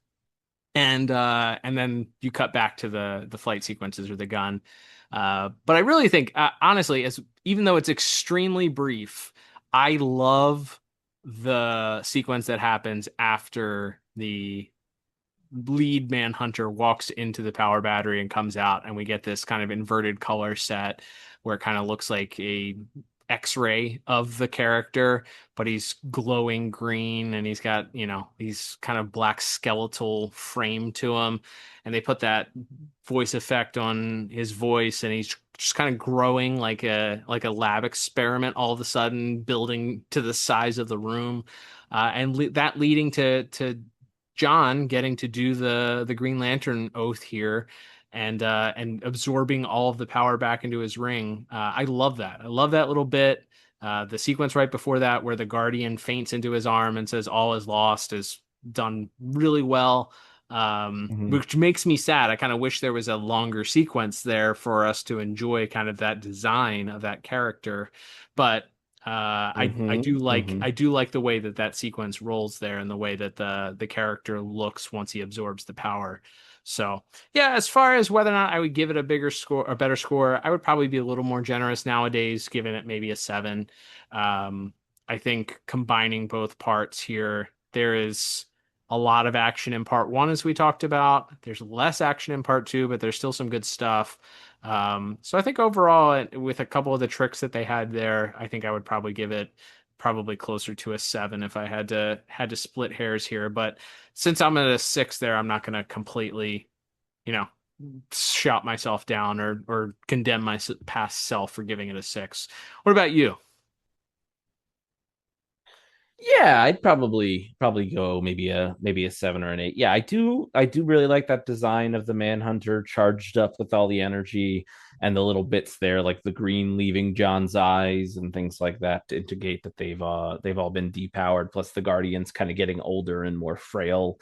And then you cut back to the flight sequences or the gun. But I really think, honestly, even though it's extremely brief, I love the sequence that happens after the lead Manhunter walks into the power battery and comes out, and we get this kind of inverted color set where it kind of looks like a X-ray of the character, but he's glowing green and he's got, these kind of black skeletal frame to him, and they put that voice effect on his voice, and he's just kind of growing like a lab experiment all of a sudden, building to the size of the room, and that leading to John getting to do the Green Lantern oath here, and absorbing all of the power back into his ring. I love that. I love that little bit. The sequence right before that where the Guardian faints into his arm and says all is lost is done really well, which makes me sad. I kind of wish there was a longer sequence there for us to enjoy kind of that design of that character. But I do like the way that sequence rolls there, and the way that the character looks once he absorbs the power. So yeah, as far as whether or not I would give it a better score, I would probably be a little more generous nowadays, giving it maybe a 7. I think combining both parts here, there is a lot of action in part 1, as we talked about. There's less action in part 2, but there's still some good stuff. So I think overall, with a couple of the tricks that they had there, I think I would probably give it probably closer to a 7 if I had to split hairs here. But since I'm at a 6 there, I'm not going to completely, shout myself down or condemn my past self for giving it a 6. What about you? Yeah, I'd probably go maybe a 7 or an 8. Yeah, I do really like that design of the Manhunter charged up with all the energy and the little bits there, like the green leaving John's eyes and things like that, to indicate that they've all been depowered. Plus the Guardians kind of getting older and more frail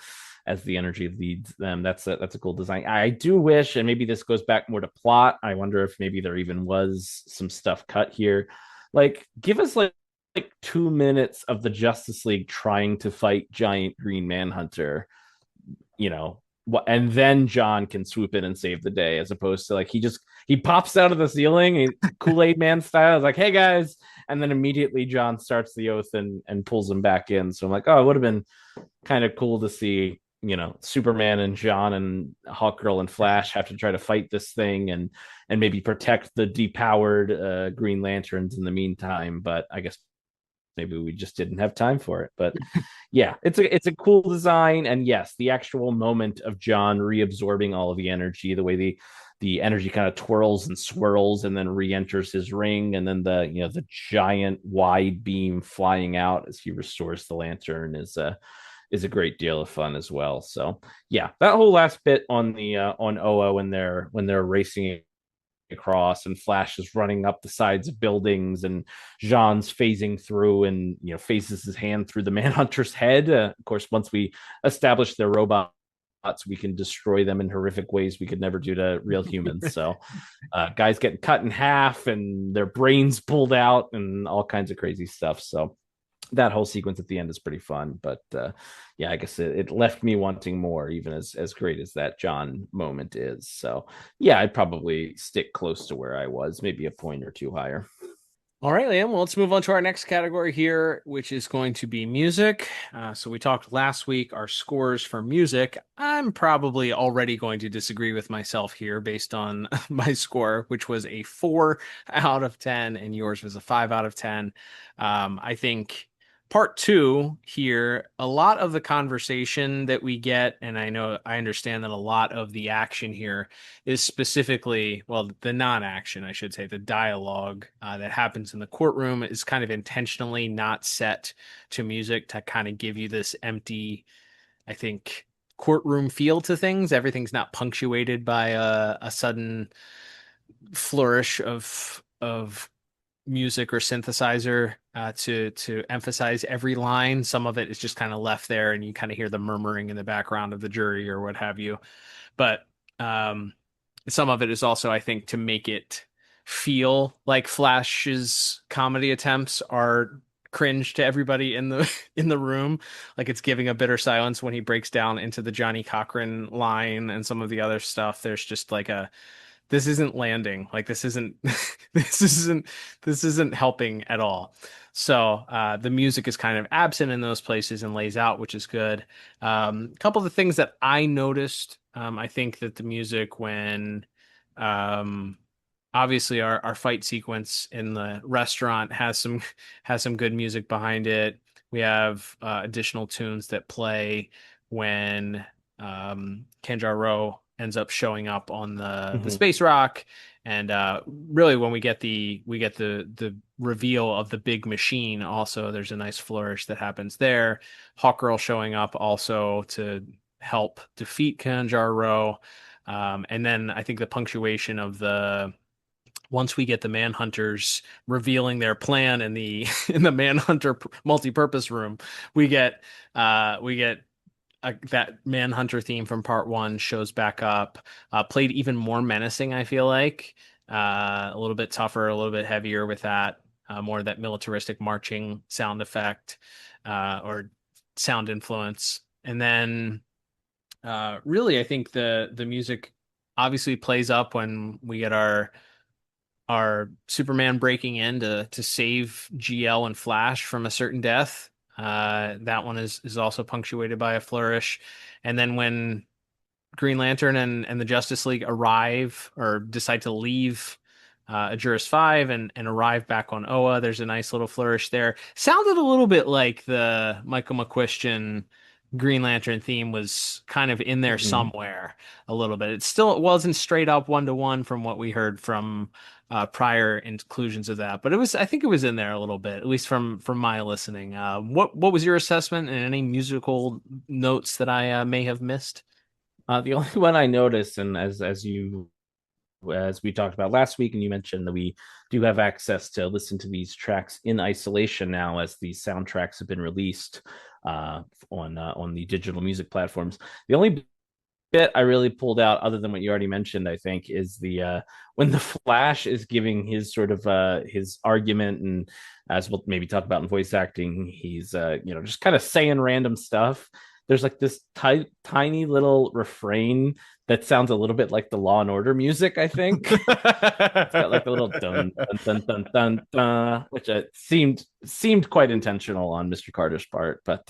as the energy leads them. That's a cool design. I do wish, and maybe this goes back more to plot, I wonder if maybe there even was some stuff cut here. Like, give us like 2 minutes of the Justice League trying to fight giant green Manhunter, and then John can swoop in and save the day, as opposed to like he pops out of the ceiling, Kool-Aid Man style, is like, hey guys, and then immediately John starts the oath and pulls him back in. So I'm like, oh, it would have been kind of cool to see, Superman and John and Hawkgirl and Flash have to try to fight this thing and maybe protect the depowered Green Lanterns in the meantime. But I guess maybe we just didn't have time for it. But yeah, it's a cool design. And yes, the actual moment of John reabsorbing all of the energy, the way the energy kind of twirls and swirls and then re-enters his ring, and then the giant wide beam flying out as he restores the lantern is a great deal of fun as well. So yeah, that whole last bit on the on Oa when they're racing across and Flash is running up the sides of buildings and Jean's phasing through and phases his hand through the Manhunter's head. Of course, once we establish their robots, we can destroy them in horrific ways we could never do to real humans. So guys getting cut in half and their brains pulled out and all kinds of crazy stuff. So that whole sequence at the end is pretty fun. But yeah, I guess it left me wanting more, even as great as that John moment is. So yeah, I'd probably stick close to where I was, maybe a point or two higher. All right, Liam. Well, let's move on to our next category here, which is going to be music. So we talked last week, our scores for music. I'm probably already going to disagree with myself here based on my score, which was a 4 out of 10, and yours was a 5 out of 10. I think part 2 here, a lot of the conversation that we get, and I understand that a lot of the action here is specifically, well, the non-action, I should say, the dialogue that happens in the courtroom is kind of intentionally not set to music to kind of give you this empty, I think, courtroom feel to things. Everything's not punctuated by a sudden flourish of music or synthesizer to emphasize every line. Some of it is just kind of left there and you kind of hear the murmuring in the background of the jury or what have you. But some of it is also, I think, to make it feel like Flash's comedy attempts are cringe to everybody in the room. Like it's giving a bitter silence when he breaks down into the Johnny Cochran line and some of the other stuff. There's just like this isn't landing. Like this isn't this isn't helping at all. So the music is kind of absent in those places and lays out, which is good. A couple of the things that I noticed, I think that the music when obviously our fight sequence in the restaurant has some good music behind it. We have additional tunes that play when Kanjar-O ends up showing up on the space rock, and really when we get the reveal of the big machine, also there's a nice flourish that happens there. Hawkgirl showing up also to help defeat Kanjar-O, and then I think the punctuation of once we get the Manhunters revealing their plan in the Manhunter multi-purpose room, we get that Manhunter theme from part 1 shows back up, played even more menacing. I feel like a little bit tougher, a little bit heavier with that. more of that militaristic marching sound effect or sound influence. And then really, I think the music obviously plays up when we get our Superman breaking in to save GL and Flash from a certain death. That one is also punctuated by a flourish. And then when Green Lantern and the Justice League arrive or decide to leave Juris 5 and arrive back on Oa, there's a nice little flourish there. Sounded a little bit like the Michael McQuistion Green Lantern theme was kind of in there somewhere a little bit. It wasn't straight up 1-to-1 from what we heard from prior inclusions of that, but I think it was in there a little bit, at least from my listening. What was your assessment and any musical notes that I may have missed? The only one I noticed, and as we talked about last week, and you mentioned that we do have access to listen to these tracks in isolation now, as these soundtracks have been released on the digital music platforms. The only bit I really pulled out, other than what you already mentioned, I think, is the when the Flash is giving his sort of his argument, and as we'll maybe talk about in voice acting, he's just kind of saying random stuff. There's like this tiny little refrain that sounds a little bit like the Law and Order music, I think. It's got like a little dun dun dun dun dun, dun which seemed quite intentional on Mr. Carter's part, but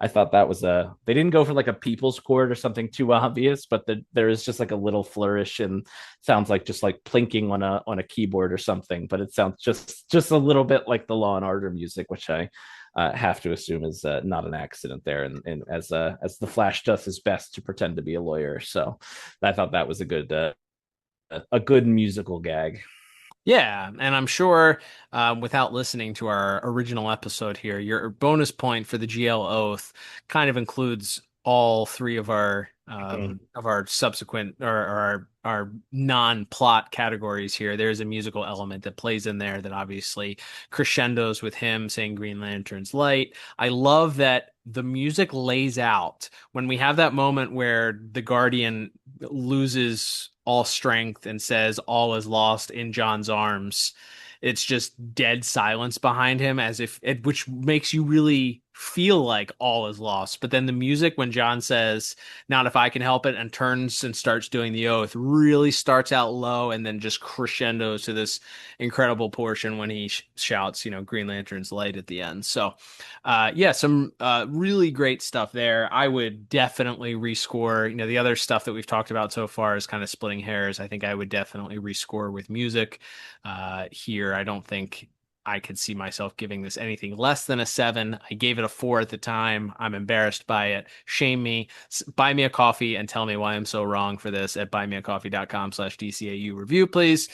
I thought that was they didn't go for like a people's chord or something too obvious, but there is just like a little flourish and sounds like just like plinking on a keyboard or something, but it sounds just a little bit like the Law and Order music, which I have to assume is not an accident there, and as the Flash does his best to pretend to be a lawyer. So I thought that was a good musical gag. Yeah, and I'm sure without listening to our original episode here, your bonus point for the GL Oath kind of includes all three of our subsequent or our non-plot categories here. There's a musical element that plays in there that obviously crescendos with him saying Green Lantern's light. I love that the music lays out when we have that moment where the Guardian loses all strength and says all is lost in John's arms. It's just dead silence behind him, which makes you really feel like all is lost. But then the music, when John says, "Not if I can help it," and turns and starts doing the oath, really starts out low and then just crescendos to this incredible portion when he shouts, Green Lantern's light at the end. So, some really great stuff there. I would definitely rescore. The other stuff that we've talked about so far is kind of splitting hairs. I think I would definitely rescore with music here. I don't think I could see myself giving this anything less than a 7. I gave it a 4 at the time. I'm embarrassed by it. Shame me. Buy me a coffee and tell me why I'm so wrong for this at buymeacoffee.com/DCAU review, please.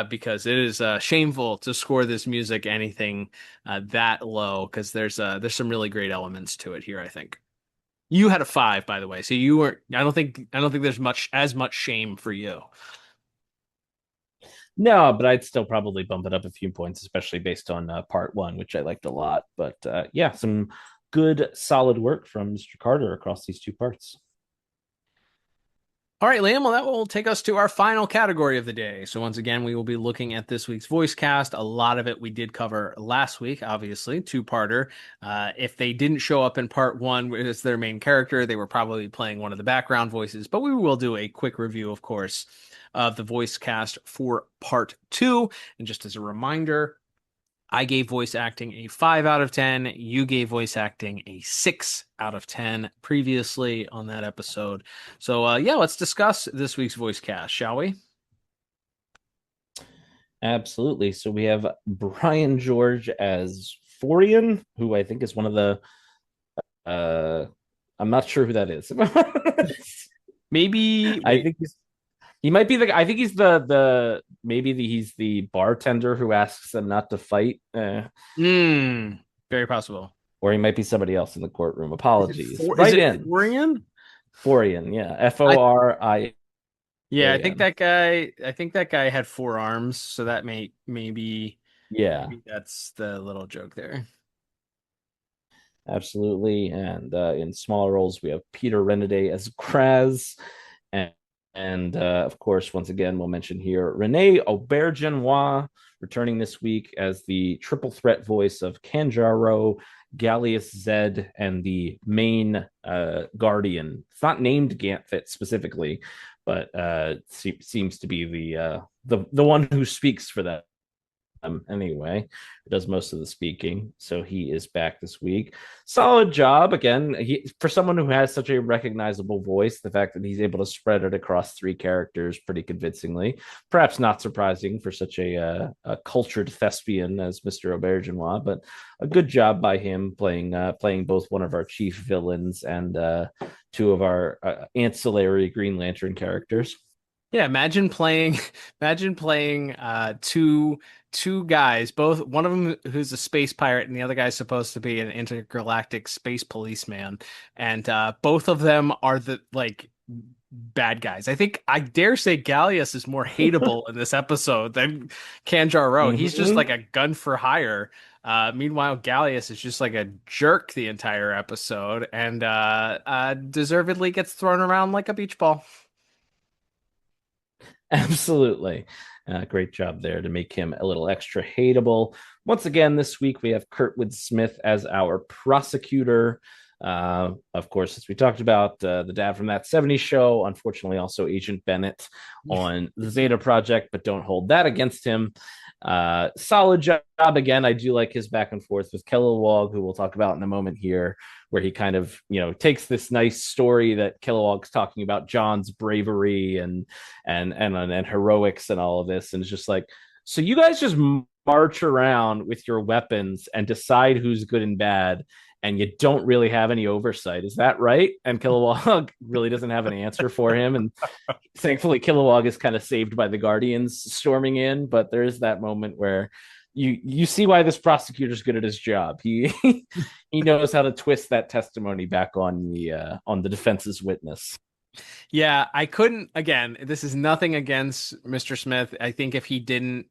Because it is shameful to score this music anything that low, because there's some really great elements to it here, I think. You had a 5, by the way. So you weren't, I don't think there's as much shame for you. No, but I'd still probably bump it up a few points, especially based on part 1, which I liked a lot. But some good, solid work from Mr. Carter across these 2 parts. All right, Liam, well, that will take us to our final category of the day. So once again, we will be looking at this week's voice cast. A lot of it we did cover last week, obviously, 2-parter. If they didn't show up in part 1 as their main character, they were probably playing one of the background voices. But we will do a quick review, of course, of the voice cast for part 2. And just as a reminder, I gave voice acting a 5 out of 10. You gave voice acting a 6 out of 10 previously on that episode. So let's discuss this week's voice cast, shall we? Absolutely. So we have Brian George as Forian, who I think is one of the I'm not sure who that is. Maybe I think he might be I think he's he's the bartender who asks them not to fight. Very possible. Or he might be somebody else in the courtroom. Apologies. Is it Forian? Forian, yeah. Fori. Yeah, I think that guy had 4 arms, so that maybe that's the little joke there. Absolutely. And in smaller roles, we have Peter Renaday as Kraz, and of course, once again, we'll mention here Renee Aubergenois returning this week as the triple threat voice of Kanjaro, Gallius Zed, and the main Guardian. It's not named Ganthet specifically, but seems to be the one who speaks for them. Anyway, does most of the speaking, so he is back this week. Solid job again. For someone who has such a recognizable voice, the fact that he's able to spread it across 3 characters pretty convincingly, perhaps not surprising for such a cultured thespian as Mr. Aubergenois, but a good job by him playing both one of our chief villains and 2 of our ancillary Green Lantern characters. Yeah, imagine playing two guys, both one of them who's a space pirate and the other guy's supposed to be an intergalactic space policeman, and both of them are the bad guys. I dare say Gallius is more hateable in this episode than Kanjaro. Mm-hmm. He's just like a gun for hire. Meanwhile, Gallius is just like a jerk the entire episode, and deservedly gets thrown around like a beach ball. Absolutely. Great job there to make him a little extra hateable. Once again, this week we have Kurtwood Smith as our prosecutor. Of course, as we talked about, the dad from That 70s Show, unfortunately also Agent Bennett on the Zeta Project, but don't hold that against him. Solid job again. I do like his back and forth with Kilowog, who we'll talk about in a moment here, where he kind of, takes this nice story that Kilowog's talking about John's bravery and heroics and all of this, and it's just like, so you guys just march around with your weapons and decide who's good and bad, and you don't really have any oversight. Is that right? And Kilowog really doesn't have an answer for him. And thankfully, Kilowog is kind of saved by the Guardians storming in. But there is that moment where you see why this prosecutor's good at his job. He knows how to twist that testimony back on the defense's witness. Yeah, I couldn't. Again, this is nothing against Mr. Smith. I think if he didn't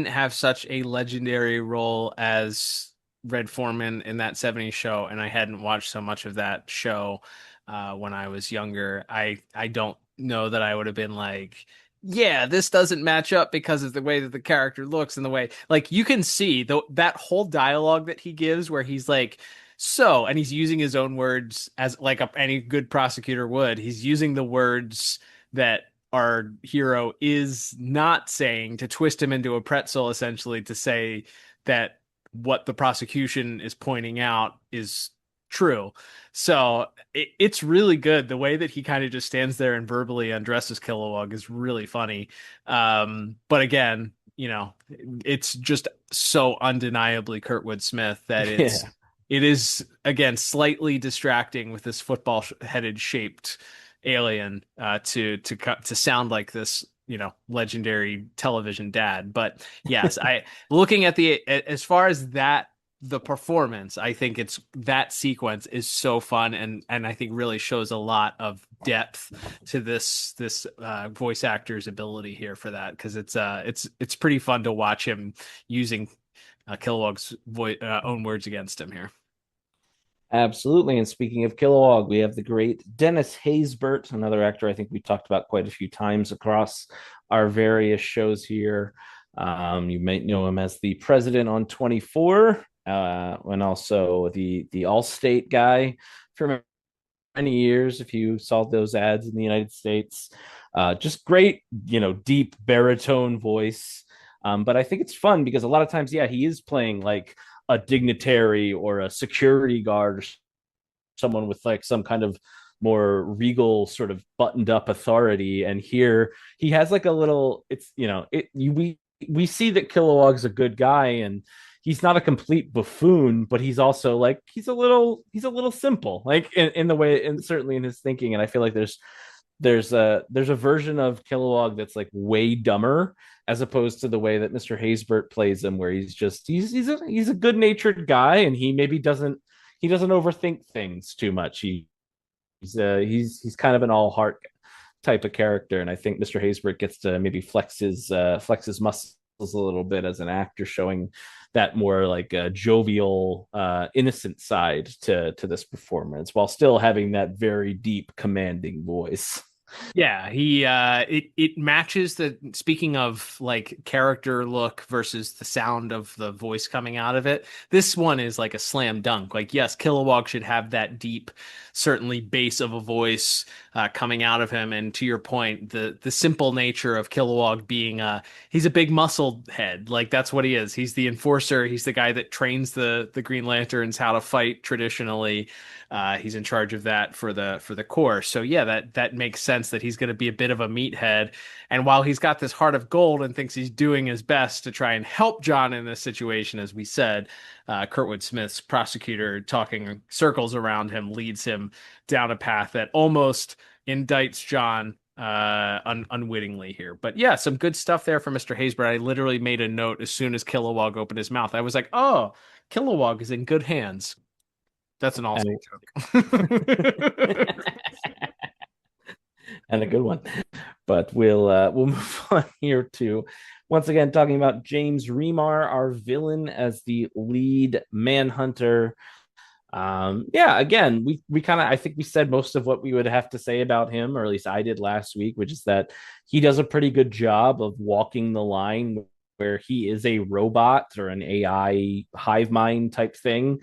have such a legendary role as Red Foreman in That 70s Show, and I hadn't watched so much of that show when I was younger, I don't know that I would have been like, yeah, this doesn't match up because of the way that the character looks and the way, you can see that whole dialogue that he gives where he's like, so, and he's using his own words as any good prosecutor would. He's using the words that our hero is not saying to twist him into a pretzel, essentially, to say that what the prosecution is pointing out is true. So it's really good. The way that he kind of just stands there and verbally undresses Kilowog is really funny. But again, it's just so undeniably Kurtwood Smith that it is again slightly distracting with this football headed shaped alien to sound like this legendary television dad. But yes, looking at as far as the performance, I think that sequence is so fun and I think really shows a lot of depth to this voice actor's ability here for that, because it's pretty fun to watch him using Kilowog's own words against him here. Absolutely. And speaking of Kilowog, we have the great Dennis Haysbert, another actor I think we talked about quite a few times across our various shows here. You might know him as the president on 24, and also the Allstate guy for many years, if you saw those ads in the United States. Just great, deep baritone voice. But I think it's fun because a lot of times, he is playing like a dignitary or a security guard, or someone with some kind of more regal sort of buttoned up authority. And here he has a little, we see that Kilowog's a good guy and he's not a complete buffoon, but he's also he's a little simple, in the way, and certainly in his thinking. And I feel like there's a version of Kilowog that's way dumber, as opposed to the way that Mr. Haysbert plays him, where he's a good-natured guy, and he maybe doesn't overthink things too much. He's kind of an all heart type of character, and I think Mr. Haysbert gets to maybe flex his muscles a little bit as an actor, showing that more jovial, innocent side to this performance, while still having that very deep, commanding voice. Yeah, he it matches the, speaking of like character look versus the sound of the voice coming out of it. This one is like a slam dunk. Like, yes, Kilowog should have that deep, certainly bass of a voice coming out of him. And to your point, the simple nature of Kilowog being he's a big muscled head. Like that's what he is. He's the enforcer. He's the guy that trains the Green Lanterns how to fight traditionally. He's in charge of that for the Corps. So yeah, that makes sense that he's going to be a bit of a meathead. And while he's got this heart of gold and thinks he's doing his best to try and help John in this situation, as we said, Kurtwood Smith's prosecutor talking circles around him leads him down a path that almost indicts John unwittingly here. But yeah, some good stuff there for Mr. Haysbert. I literally made a note as soon as Kilowog opened his mouth. I was like, oh, Kilowog is in good hands. That's an awesome joke. And a good one. But we'll move on here to once again talking about James Remar, our villain, as the lead manhunter. Yeah, again, we kind of, I think we said most of what we would have to say about him, or at least I did last week, which is that he does a pretty good job of walking the line where he is a robot or an AI hive mind type thing,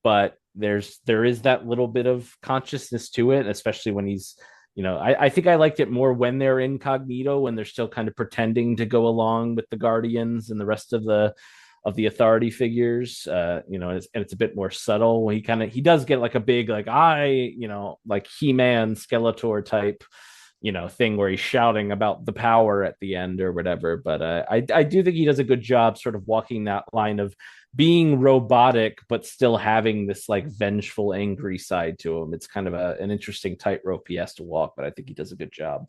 but there is that little bit of consciousness to it, especially when he's, I think I liked it more when they're incognito, when they're still kind of pretending to go along with the Guardians and the rest of the authority figures, and it's a bit more subtle. When he does get like a big, like like He-Man Skeletor type, thing where he's shouting about the power at the end or whatever. But I do think he does a good job sort of walking that line of being robotic, but still having this like vengeful, angry side to him. It's kind of an interesting tightrope he has to walk, but I think he does a good job.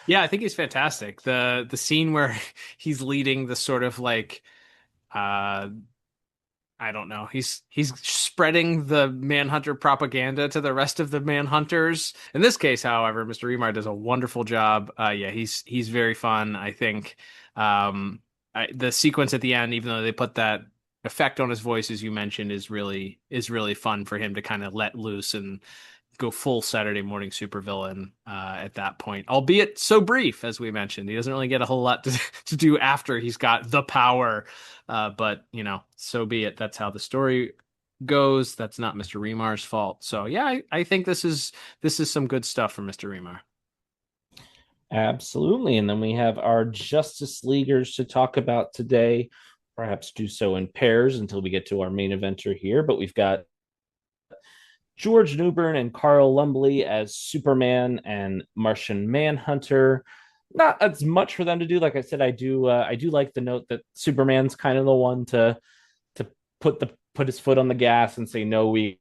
Yeah, I think he's fantastic. The scene where he's leading the sort of like, I don't know. He's spreading the Manhunter propaganda to the rest of the Manhunters. In this case, however, Mr. Remar does a wonderful job. Yeah, he's very fun. I think the sequence at the end, even though they put that effect on his voice, as you mentioned, is really fun for him to kind of let loose and go full Saturday morning supervillain at that point, albeit so brief, as we mentioned. He doesn't really get a whole lot to do after he's got the power, but so be it. That's how the story goes. That's not Mr. Remar's fault. So yeah, I think this is some good stuff from Mr. Remar. Absolutely. And then we have our Justice Leaguers to talk about today. Perhaps do so in pairs until we get to our main eventer here. But we've got George Newbern and Carl Lumbly as Superman and Martian Manhunter. Not as much for them to do. Like I said, I do like the note that Superman's kind of the one to put his foot on the gas and say, no, we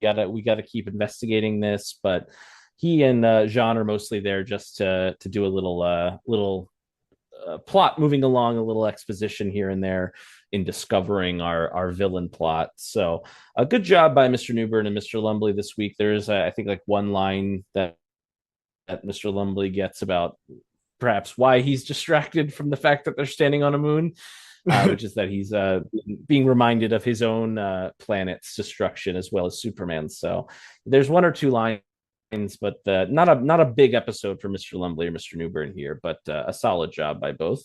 gotta keep investigating this. But he and Jean are mostly there just to do a little plot moving along, a little exposition here and there in discovering our villain plot. So a good job by Mr. Newbern and Mr. Lumbly this week. There's I think like one line that Mr. Lumbly gets about perhaps why he's distracted from the fact that they're standing on a moon, which is that he's being reminded of his own planet's destruction as well as Superman. So there's one or two lines, but not a big episode for Mr. Lumbly or Mr. Newbern here, but a solid job by both.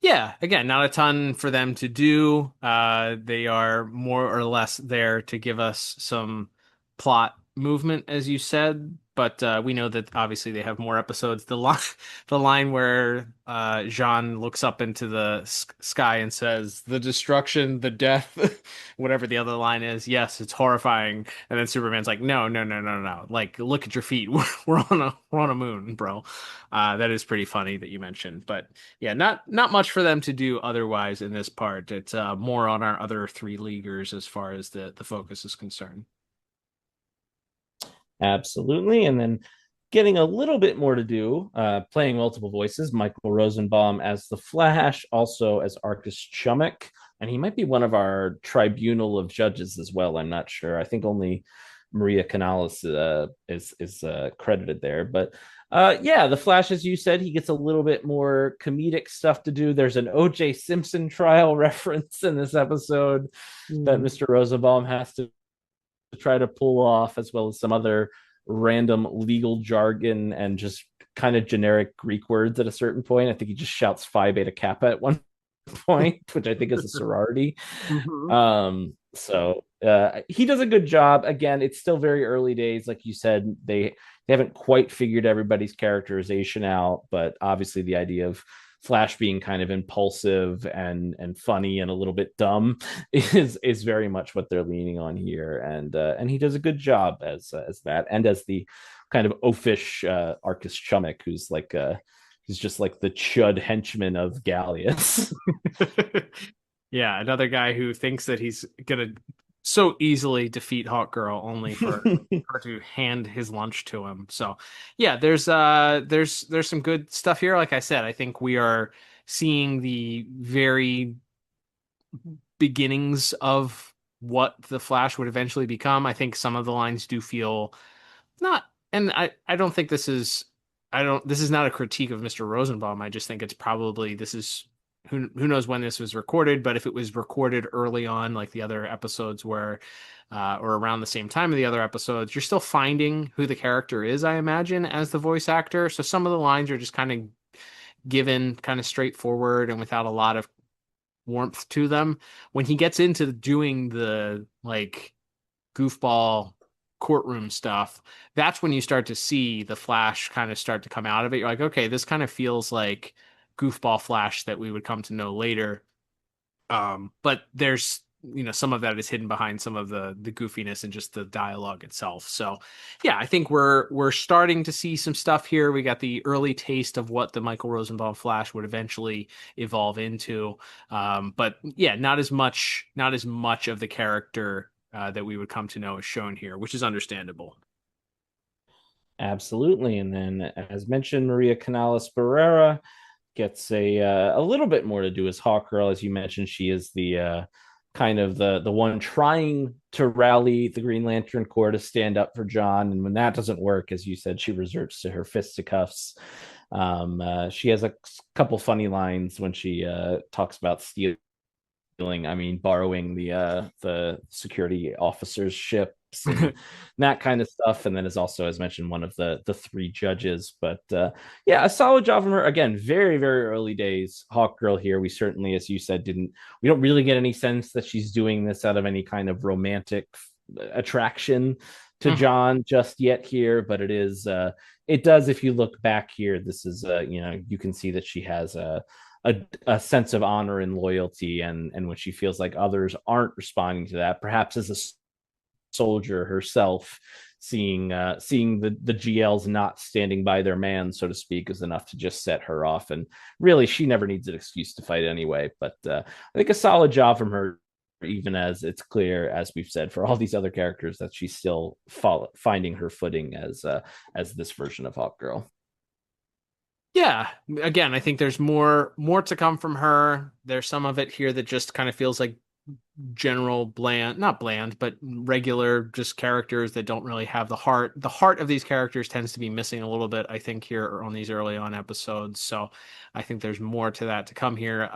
Yeah, again, not a ton for them to do. They are more or less there to give us some plot movement, as you said, but we know that obviously they have more episodes. The line where Jean looks up into the sky and says, "The destruction, the death," whatever the other line is. Yes, it's horrifying. And then Superman's like, "No. Like, look at your feet. We're on a moon, bro." That is pretty funny that you mentioned. But yeah, not much for them to do otherwise in this part. It's more on our other three leaguers as far as the focus is concerned. Absolutely. And then getting a little bit more to do, playing multiple voices, Michael Rosenbaum as the Flash, also as Arcus Chummock, and he might be one of our tribunal of judges as well. I'm not sure. I think only Maria Canales is credited there. But yeah, the Flash, as you said, he gets a little bit more comedic stuff to do. There's an O.J. Simpson trial reference in this episode that Mr. Rosenbaum has to try to pull off, as well as some other random legal jargon and just kind of generic Greek words at a certain point. I think he just shouts Phi Beta Kappa at one point, which I think is a sorority. So he does a good job. Again, it's still very early days. Like you said, they haven't quite figured everybody's characterization out, but obviously the idea of Flash being kind of impulsive and funny and a little bit dumb is very much what they're leaning on here, and he does a good job as that, and as the kind of oafish Arcus Chummock, who's like he's just like the chud henchman of Gallius. Yeah, another guy who thinks that he's gonna so easily defeat Hawkgirl, only for her to hand his lunch to him. So yeah, there's some good stuff here. Like I said, I think we are seeing the very beginnings of what the Flash would eventually become. I think some of the lines do feel not, and I don't think this is not a critique of Mr. Rosenbaum. I just think it's probably, this is who knows when this was recorded, but if it was recorded early on, like the other episodes were, or around the same time of the other episodes, you're still finding who the character is, I imagine, as the voice actor. So some of the lines are just kind of given kind of straightforward and without a lot of warmth to them. When he gets into doing the like goofball courtroom stuff, that's when you start to see the Flash kind of start to come out of it. You're like, okay, this kind of feels like goofball Flash that we would come to know later. But there's, some of that is hidden behind some of the goofiness and just the dialogue itself. So yeah, I think we're starting to see some stuff here. We got the early taste of what the Michael Rosenbaum Flash would eventually evolve into. But yeah, not as much of the character that we would come to know is shown here, which is understandable. Absolutely. And then, as mentioned, Maria Canales Barrera gets a little bit more to do as Hawkgirl. As you mentioned, she is the kind of the one trying to rally the Green Lantern Corps to stand up for John, and when that doesn't work, as you said, she resorts to her fisticuffs. She has a couple funny lines when she talks about borrowing the security officer's ships and that kind of stuff, and then is also, as mentioned, one of the three judges. But yeah, a solid job from her. Again, very, very early days Hawkgirl here. We certainly, as you said, we don't really get any sense that she's doing this out of any kind of romantic attraction to John just yet here, but it does, if you look back here, this is you can see that she has a sense of honor and loyalty, and when she feels like others aren't responding to that, perhaps as a soldier herself, seeing the GLs not standing by their man, so to speak, is enough to just set her off. And really, she never needs an excuse to fight anyway. But I think a solid job from her, even as it's clear, as we've said, for all these other characters, that she's still finding her footing as this version of Hawkgirl. Yeah, again, I think there's more to come from her. There's some of it here that just kind of feels like general not bland, but regular just characters that don't really have the heart. The heart of these characters tends to be missing a little bit, I think, here on these early on episodes. So I think there's more to that to come here.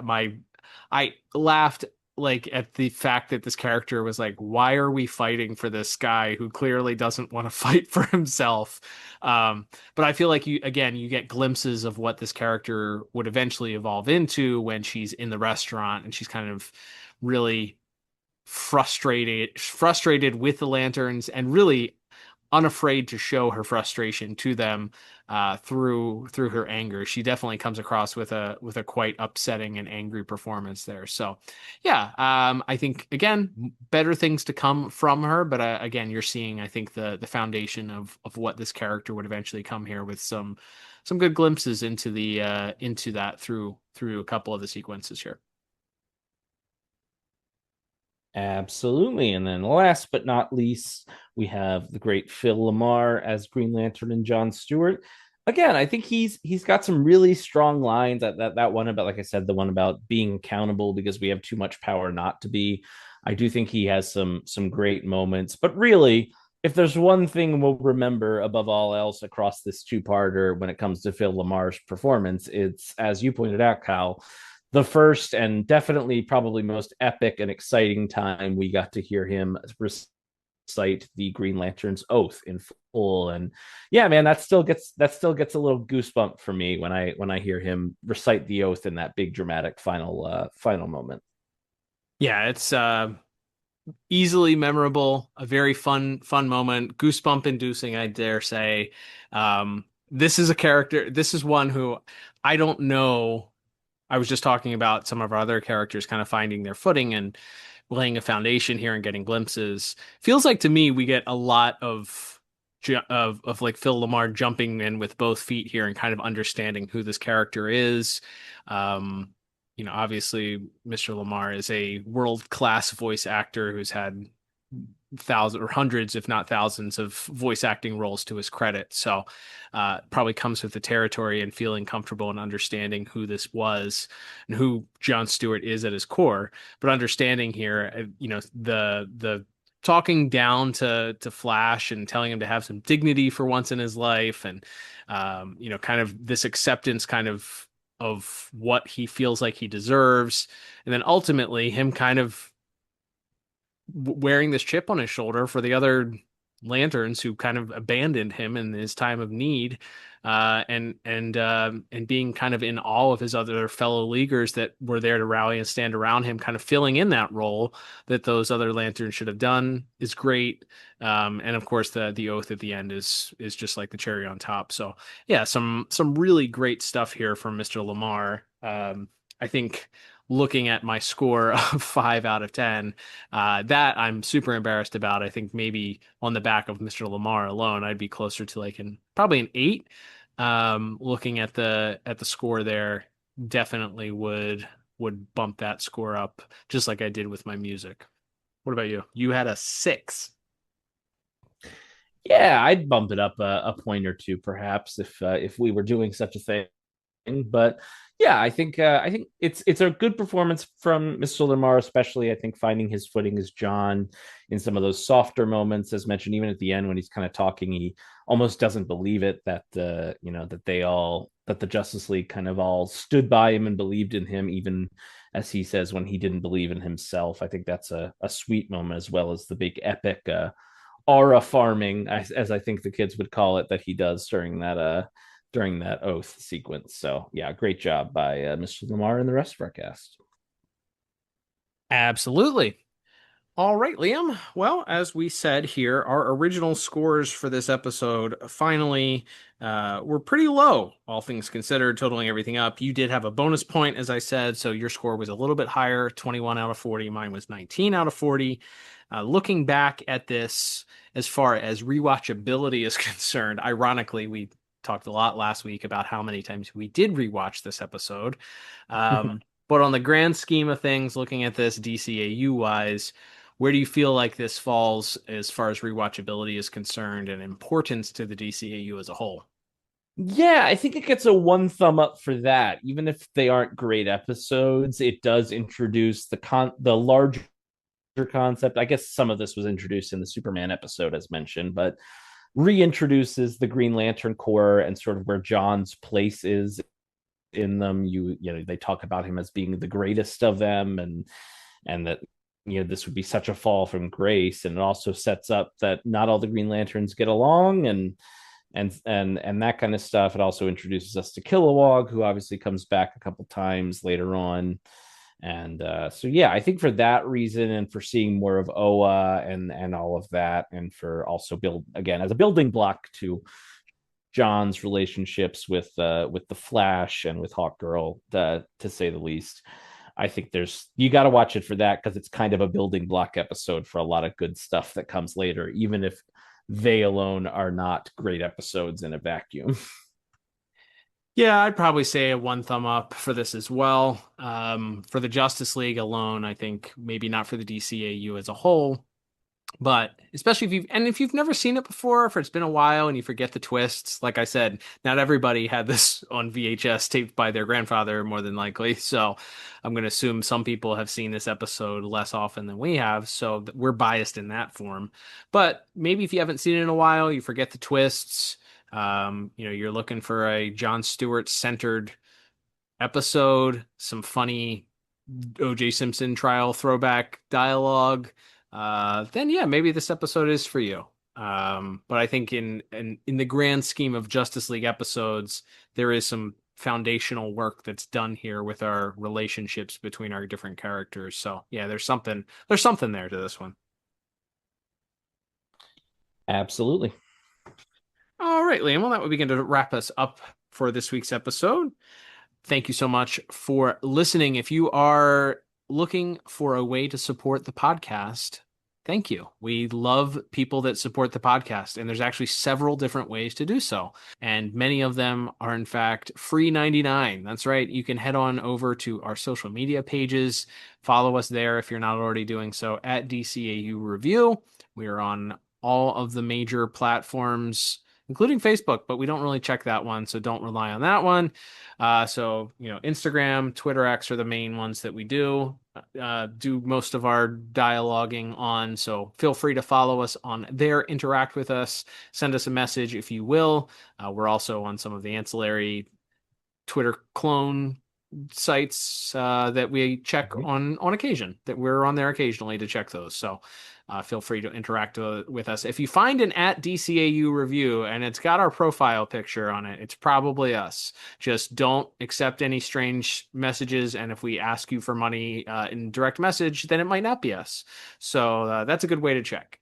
I laughed like at the fact that this character was like, why are we fighting for this guy who clearly doesn't want to fight for himself? But I feel like you get glimpses of what this character would eventually evolve into when she's in the restaurant and she's kind of really frustrated with the lanterns and really unafraid to show her frustration to them through her anger. She definitely comes across with a quite upsetting and angry performance there. So yeah, I think again, better things to come from her, but again, you're seeing, I think, the foundation of what this character would eventually come here with some good glimpses into that through a couple of the sequences here. Absolutely. And then last but not least, we have the great Phil Lamar as Green Lantern and John Stewart. Again, I think he's got some really strong lines. That one about, like I said, the one about being accountable because we have too much power not to be. I do think he has some great moments. But really, if there's one thing we'll remember above all else across this two-parter when it comes to Phil Lamar's performance, it's, as you pointed out, Kyle, the first and definitely probably most epic and exciting time we got to hear him recite the Green Lantern's oath in full. And yeah, man, that still gets a little goosebump for me when I hear him recite the oath in that big dramatic final moment. Yeah, it's easily memorable, a very fun moment, goosebump inducing, I dare say. This is a character, this is one who I don't know. I was just talking about some of our other characters kind of finding their footing and laying a foundation here and getting glimpses. Feels like to me we get a lot of like Phil LaMarr jumping in with both feet here and kind of understanding who this character is. Obviously Mr. LaMarr is a world-class voice actor who's had thousands or hundreds, if not thousands, of voice acting roles to his credit. So probably comes with the territory and feeling comfortable and understanding who this was and who John Stewart is at his core. But understanding here, the talking down to Flash and telling him to have some dignity for once in his life, and kind of this acceptance kind of what he feels like he deserves, and then ultimately him kind of wearing this chip on his shoulder for the other lanterns who kind of abandoned him in his time of need, and being kind of in awe of his other fellow leaguers that were there to rally and stand around him, kind of filling in that role that those other lanterns should have done, is great. And of course the oath at the end is just like the cherry on top. So yeah, some really great stuff here from Mr. LaMarr. I think looking at my score of 5 out of 10, that I'm super embarrassed about. I think maybe on the back of Mr. LaMarr alone, I'd be closer to like probably an 8. Looking at the score there, definitely would bump that score up just like I did with my music. What about you? You had a 6. Yeah, I'd bump it up a point or two, perhaps, if we were doing such a thing. But yeah, I think it's a good performance from Mr. Lamar, especially I think finding his footing as John in some of those softer moments, as mentioned, even at the end when he's kind of talking, he almost doesn't believe it that that the Justice League kind of all stood by him and believed in him, even as he says when he didn't believe in himself. I think that's a sweet moment, as well as the big epic aura farming, as I think the kids would call it, that he does during that oath sequence. So yeah, great job by Mr. LaMarr and the rest of our cast. Absolutely. All right, Liam. Well, as we said here, our original scores for this episode finally were pretty low, all things considered, totaling everything up. You did have a bonus point, as I said, so your score was a little bit higher, 21 out of 40. Mine was 19 out of 40. Looking back at this, as far as rewatchability is concerned, ironically, we talked a lot last week about how many times we did rewatch this episode. But on the grand scheme of things, looking at this DCAU wise, where do you feel like this falls as far as rewatchability is concerned and importance to the DCAU as a whole? Yeah, I think it gets a 1 thumb up for that. Even if they aren't great episodes, it does introduce the larger concept. I guess some of this was introduced in the Superman episode, as mentioned, but reintroduces the Green Lantern Corps and sort of where John's place is in them. They talk about him as being the greatest of them, and that this would be such a fall from grace. And it also sets up that not all the Green Lanterns get along, and that kind of stuff. It also introduces us to Kilowog, who obviously comes back a couple times later on. And so yeah, I think for that reason, and for seeing more of Oa and all of that, and for also build again as a building block to John's relationships with the Flash and with Hawkgirl, to say the least. I think you got to watch it for that, because it's kind of a building block episode for a lot of good stuff that comes later, even if they alone are not great episodes in a vacuum. Yeah, I'd probably say a 1 thumb up for this as well. For the Justice League alone, I think maybe not for the DCAU as a whole, but especially if you've never seen it before, if it's been a while and you forget the twists. Like I said, not everybody had this on VHS taped by their grandfather, more than likely. So I'm going to assume some people have seen this episode less often than we have. So we're biased in that form. But maybe if you haven't seen it in a while, you forget the twists. You're looking for a John Stewart centered episode, some funny O.J. Simpson trial throwback dialogue, then yeah, maybe this episode is for you. But I think in the grand scheme of Justice League episodes, there is some foundational work that's done here with our relationships between our different characters. So yeah, there's something there to this one. Absolutely. All right, Liam. Well, that would begin to wrap us up for this week's episode. Thank you so much for listening. If you are looking for a way to support the podcast, thank you. We love people that support the podcast, and there's actually several different ways to do so. And many of them are, in fact, free 99. That's right. You can head on over to our social media pages. Follow us there if you're not already doing so at DCAU Review. We are on all of the major platforms, including Facebook, but we don't really check that one, so don't rely on that one. So, Instagram, Twitter, X are the main ones that we do most of our dialoguing on. So feel free to follow us on there, interact with us, send us a message if you will. We're also on some of the ancillary Twitter clone sites that we check on occasion, that we're on there occasionally to check those. So feel free to interact with us. If you find an at DCAU review and it's got our profile picture on it, it's probably us. Just don't accept any strange messages. And if we ask you for money in direct message, then it might not be us. So that's a good way to check.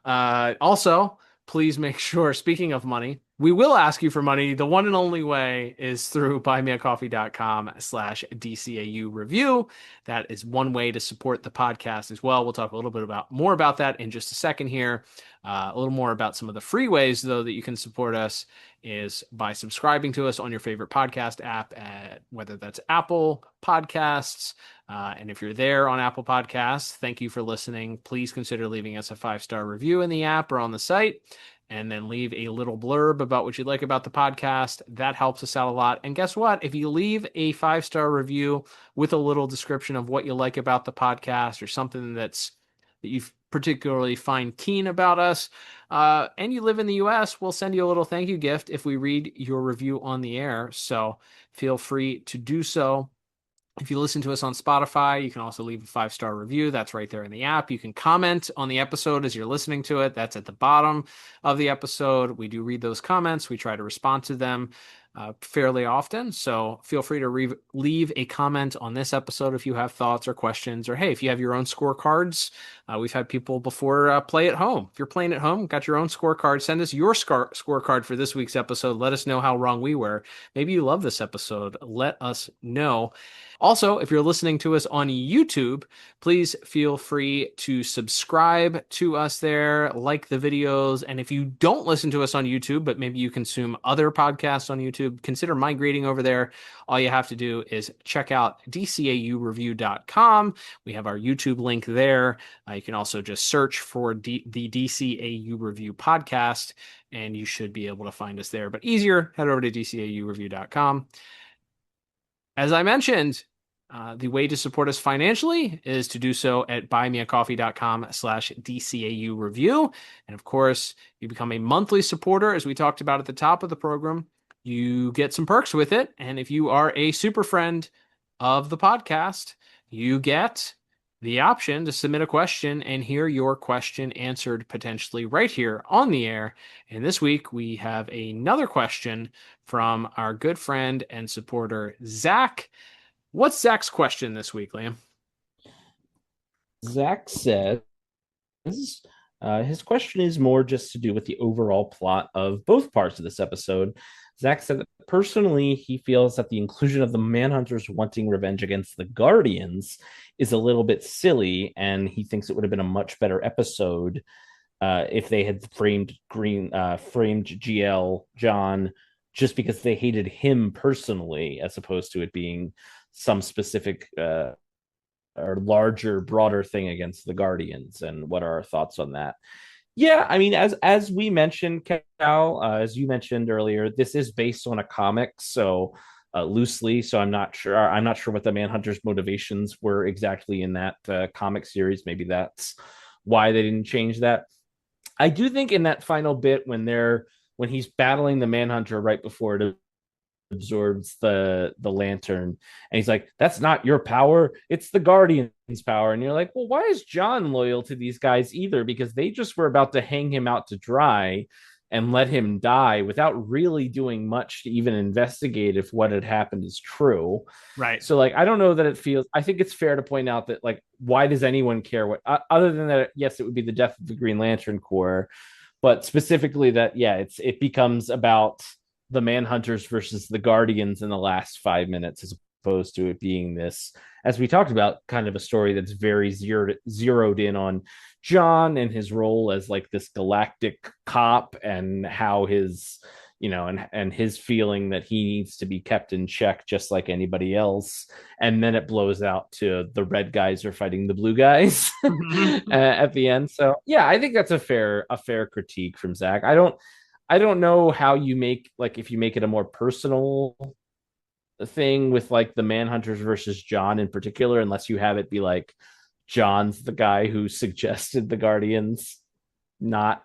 Also, please make sure, speaking of money, we will ask you for money. The one and only way is through buymeacoffee.com/DCAU review. That is one way to support the podcast as well. We'll talk a little bit more about that in just a second here. A little more about some of the free ways, though, that you can support us is by subscribing to us on your favorite podcast app, whether that's Apple Podcasts. And if you're there on Apple Podcasts, thank you for listening. Please consider leaving us a 5-star review in the app or on the site, and then leave a little blurb about what you like about the podcast. That helps us out a lot. And guess what? If you leave a 5-star review with a little description of what you like about the podcast or something that you particularly find keen about us, and you live in the US, we'll send you a little thank you gift if we read your review on the air. So feel free to do so. If you listen to us on Spotify, you can also leave a 5-star review. That's right there in the app. You can comment on the episode as you're listening to it. That's at the bottom of the episode. We do read those comments. We try to respond to them fairly often. So feel free to leave a comment on this episode if you have thoughts or questions, or hey, if you have your own scorecards. We've had people before play at home. If you're playing at home, got your own scorecard, send us your scorecard for this week's episode. Let us know how wrong we were. Maybe you love this episode. Let us know. Also, if you're listening to us on YouTube, please feel free to subscribe to us there, like the videos. And if you don't listen to us on YouTube, but maybe you consume other podcasts on YouTube, consider migrating over there. All you have to do is check out DCAUreview.com. We have our YouTube link there. You can also just search for the DCAU Review podcast, and you should be able to find us there. But easier, head over to DCAUreview.com. As I mentioned, the way to support us financially is to do so at buymeacoffee.com/DCAU review. And of course, you become a monthly supporter, as we talked about at the top of the program. You get some perks with it. And if you are a super friend of the podcast, you get the option to submit a question and hear your question answered potentially right here on the air. And this week, we have another question from our good friend and supporter, Zach. What's Zach's question this week, Liam? Zach says his question is more just to do with the overall plot of both parts of this episode. Zach said that personally, he feels that the inclusion of the Manhunters wanting revenge against the Guardians is a little bit silly, and he thinks it would have been a much better episode if they had framed GL John just because they hated him personally, as opposed to it being some specific or larger, broader thing against the Guardians. And what are our thoughts on that? Yeah, I mean, as we mentioned, Cal, as you mentioned earlier, this is based on a comic, so loosely. So I'm not sure what the Manhunter's motivations were exactly in that comic series. Maybe that's why they didn't change that. I do think in that final bit when he's battling the Manhunter right before it absorbs the lantern, and he's like, that's not your power, it's the Guardian's power. And you're like, well, why is John loyal to these guys either? Because they just were about to hang him out to dry and let him die without really doing much to even investigate if what had happened is true. Right. So like, I don't know that it feels, I think it's fair to point out that like, why does anyone care what, other than that, yes, it would be the death of the Green Lantern Corps, but specifically that, yeah, it becomes about the Manhunters versus the Guardians in the last 5 minutes, as opposed to it being this, as we talked about, kind of a story that's very zeroed in on John and his role as like this galactic cop, and how his, and his feeling that he needs to be kept in check just like anybody else. And then it blows out to the red guys are fighting the blue guys at the end. So yeah, I think that's a fair critique from Zach. I don't know how you make, like, if you make it a more personal thing with like the Manhunters versus John in particular, unless you have it be like John's the guy who suggested the Guardians not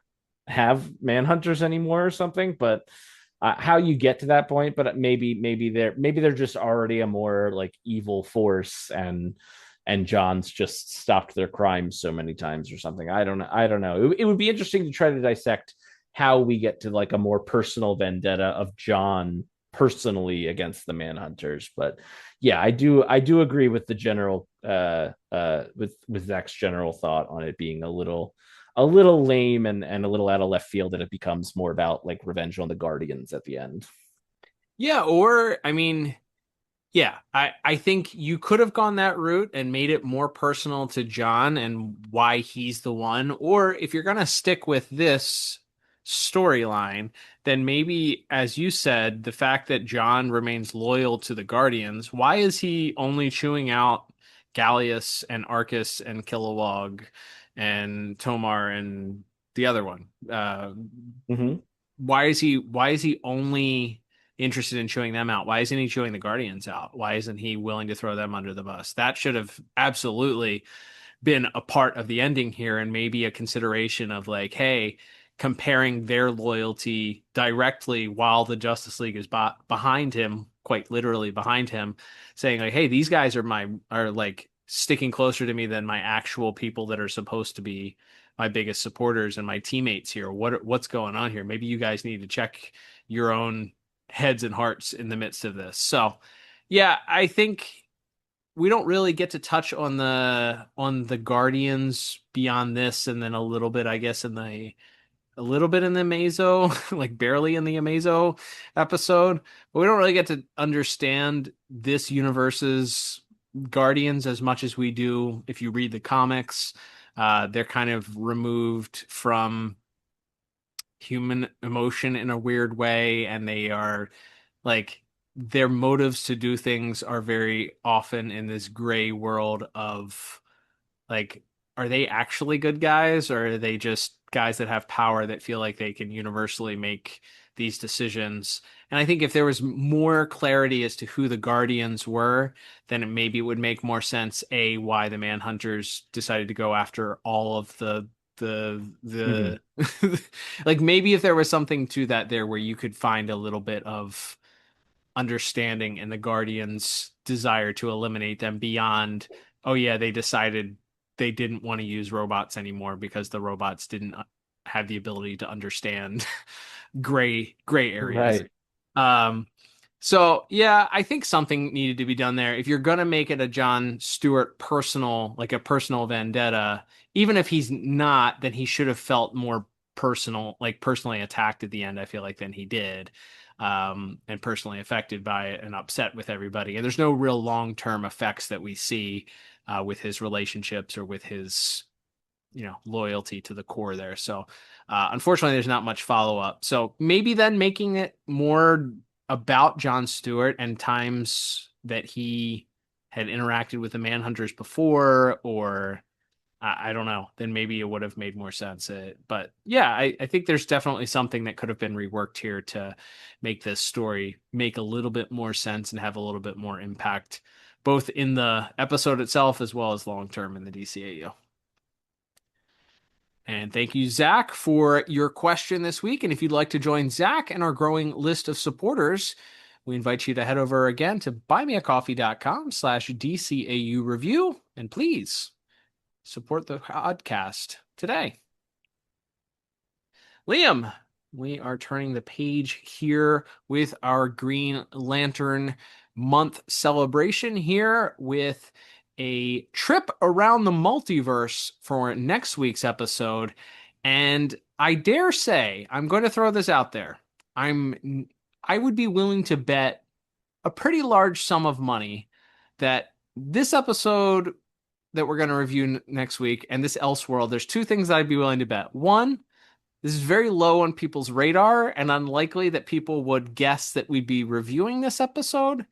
have Manhunters anymore or something. But how you get to that point, but maybe they're just already a more like evil force, and John's just stopped their crimes so many times or something. I don't know. It would be interesting to try to dissect how we get to like a more personal vendetta of John personally against the Manhunters. But yeah, I do agree with the general with Zach's general thought on it being a little lame and a little out of left field, and it becomes more about like revenge on the Guardians at the end. Yeah, or I mean, yeah, I think you could have gone that route and made it more personal to John and why he's the one. Or if you're gonna stick with this storyline, then maybe, as you said, the fact that John remains loyal to the Guardians, why is he only chewing out Gallius and Arcus and Kilowog and Tomar and the other one? Why is he only interested in chewing them out? Why isn't he chewing the Guardians out? Why isn't he willing to throw them under the bus? That should have absolutely been a part of the ending here, and maybe a consideration of like, hey, comparing their loyalty directly while the Justice League is behind him, quite literally behind him, saying like, hey, these guys are like sticking closer to me than my actual people that are supposed to be my biggest supporters and my teammates here. What's going on here? Maybe you guys need to check your own heads and hearts in the midst of this. So yeah, I think we don't really get to touch on the Guardians beyond this, and then a little bit, I guess, in the Amazo, like barely in the Amazo episode, but we don't really get to understand this universe's Guardians as much as we do if you read the comics. They're kind of removed from human emotion in a weird way, and they are like, their motives to do things are very often in this gray world of like, are they actually good guys, or are they just guys that have power that feel like they can universally make these decisions? And I think if there was more clarity as to who the Guardians were, then maybe it would make more sense, why the Manhunters decided to go after all of the like, maybe if there was something to that there where you could find a little bit of understanding in the Guardians' desire to eliminate them beyond, oh yeah, they decided they didn't want to use robots anymore because the robots didn't have the ability to understand gray areas. Right. So yeah, I think something needed to be done there. If you're gonna make it a John Stewart personal, like a personal vendetta, even if he's not, then he should have felt more personal, like personally attacked at the end, I feel like, than he did. And personally affected by it and upset with everybody. And there's no real long-term effects that we see with his relationships or with his, loyalty to the core there. So unfortunately, there's not much follow-up. So maybe then making it more about John Stewart and times that he had interacted with the Manhunters before, or I don't know, then maybe it would have made more sense. But yeah, I think there's definitely something that could have been reworked here to make this story make a little bit more sense and have a little bit more impact, both in the episode itself as well as long-term in the DCAU. And thank you, Zach, for your question this week. And if you'd like to join Zach and our growing list of supporters, We invite you to head over again to buymeacoffee.com/DCAU review. And please support the podcast today. Liam, we are turning the page here with our Green Lantern month celebration here with a trip around the multiverse for next week's episode. And I dare say, I'm going to throw this out there. I would be willing to bet a pretty large sum of money that this episode that we're going to review next week and this Elseworld, there's two things that I'd be willing to bet. One, this is very low on people's radar and unlikely that people would guess that we'd be reviewing this episode.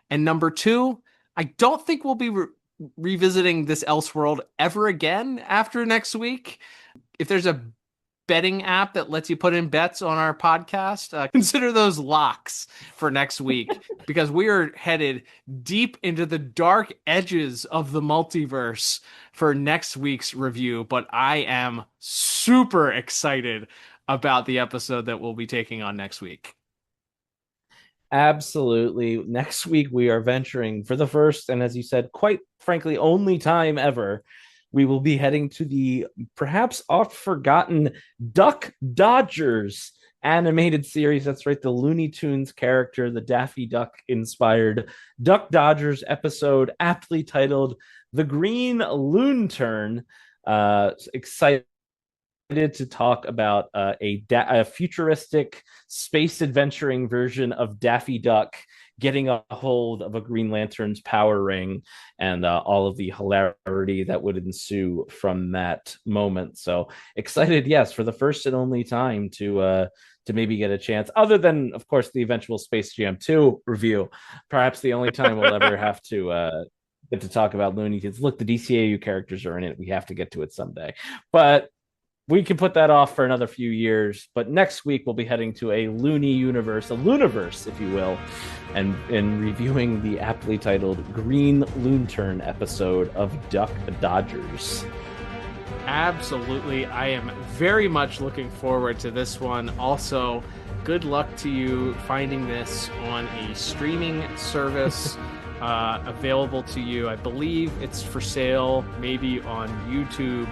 And number two, I don't think we'll be revisiting this Elseworld ever again after next week. If there's a betting app that lets you put in bets on our podcast, consider those locks for next week because we are headed deep into the dark edges of the multiverse for next week's review. But I am super excited about the episode that we'll be taking on next week. Absolutely. Next week, we are venturing for the first, and as you said, quite frankly, only time ever. We will be heading to the perhaps oft-forgotten Duck Dodgers animated series. That's right, the Looney Tunes character, the Daffy Duck-inspired Duck Dodgers episode, aptly titled The Green Lantern. Excited to talk about a futuristic space adventuring version of Daffy Duck getting a hold of a Green Lantern's power ring and all of the hilarity that would ensue from that moment. So excited, yes, for the first and only time to maybe get a chance, other than, of course, the eventual Space Jam 2 review. Perhaps the only time we'll ever have to get to talk about Looney Tunes. Look, the DCAU characters are in it. We have to get to it someday. But we can put that off for another few years, but next week we'll be heading to a Looney universe, a Looniverse, if you will, and reviewing the aptly titled Green Lantern episode of Duck Dodgers. Absolutely. I am very much looking forward to this one. Also, good luck to you finding this on a streaming service available to you. I believe it's for sale, maybe on YouTube.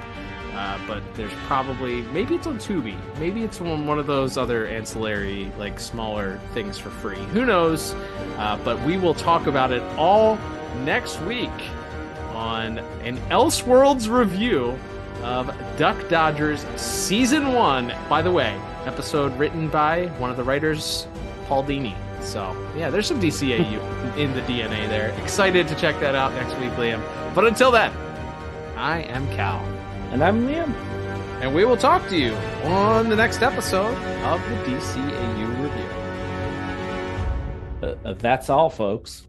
But there's probably, maybe it's on Tubi, maybe it's on one of those other ancillary, like smaller things for free. Who knows? But we will talk about it all next week on an Elseworlds review of Duck Dodgers Season 1. By the way, episode written by one of the writers, Paul Dini. So, yeah, there's some DCAU in the DNA there. Excited to check that out next week, Liam. But until then, I am Cal. And I'm Liam. And we will talk to you on the next episode of the DCAU Review. That's all, folks.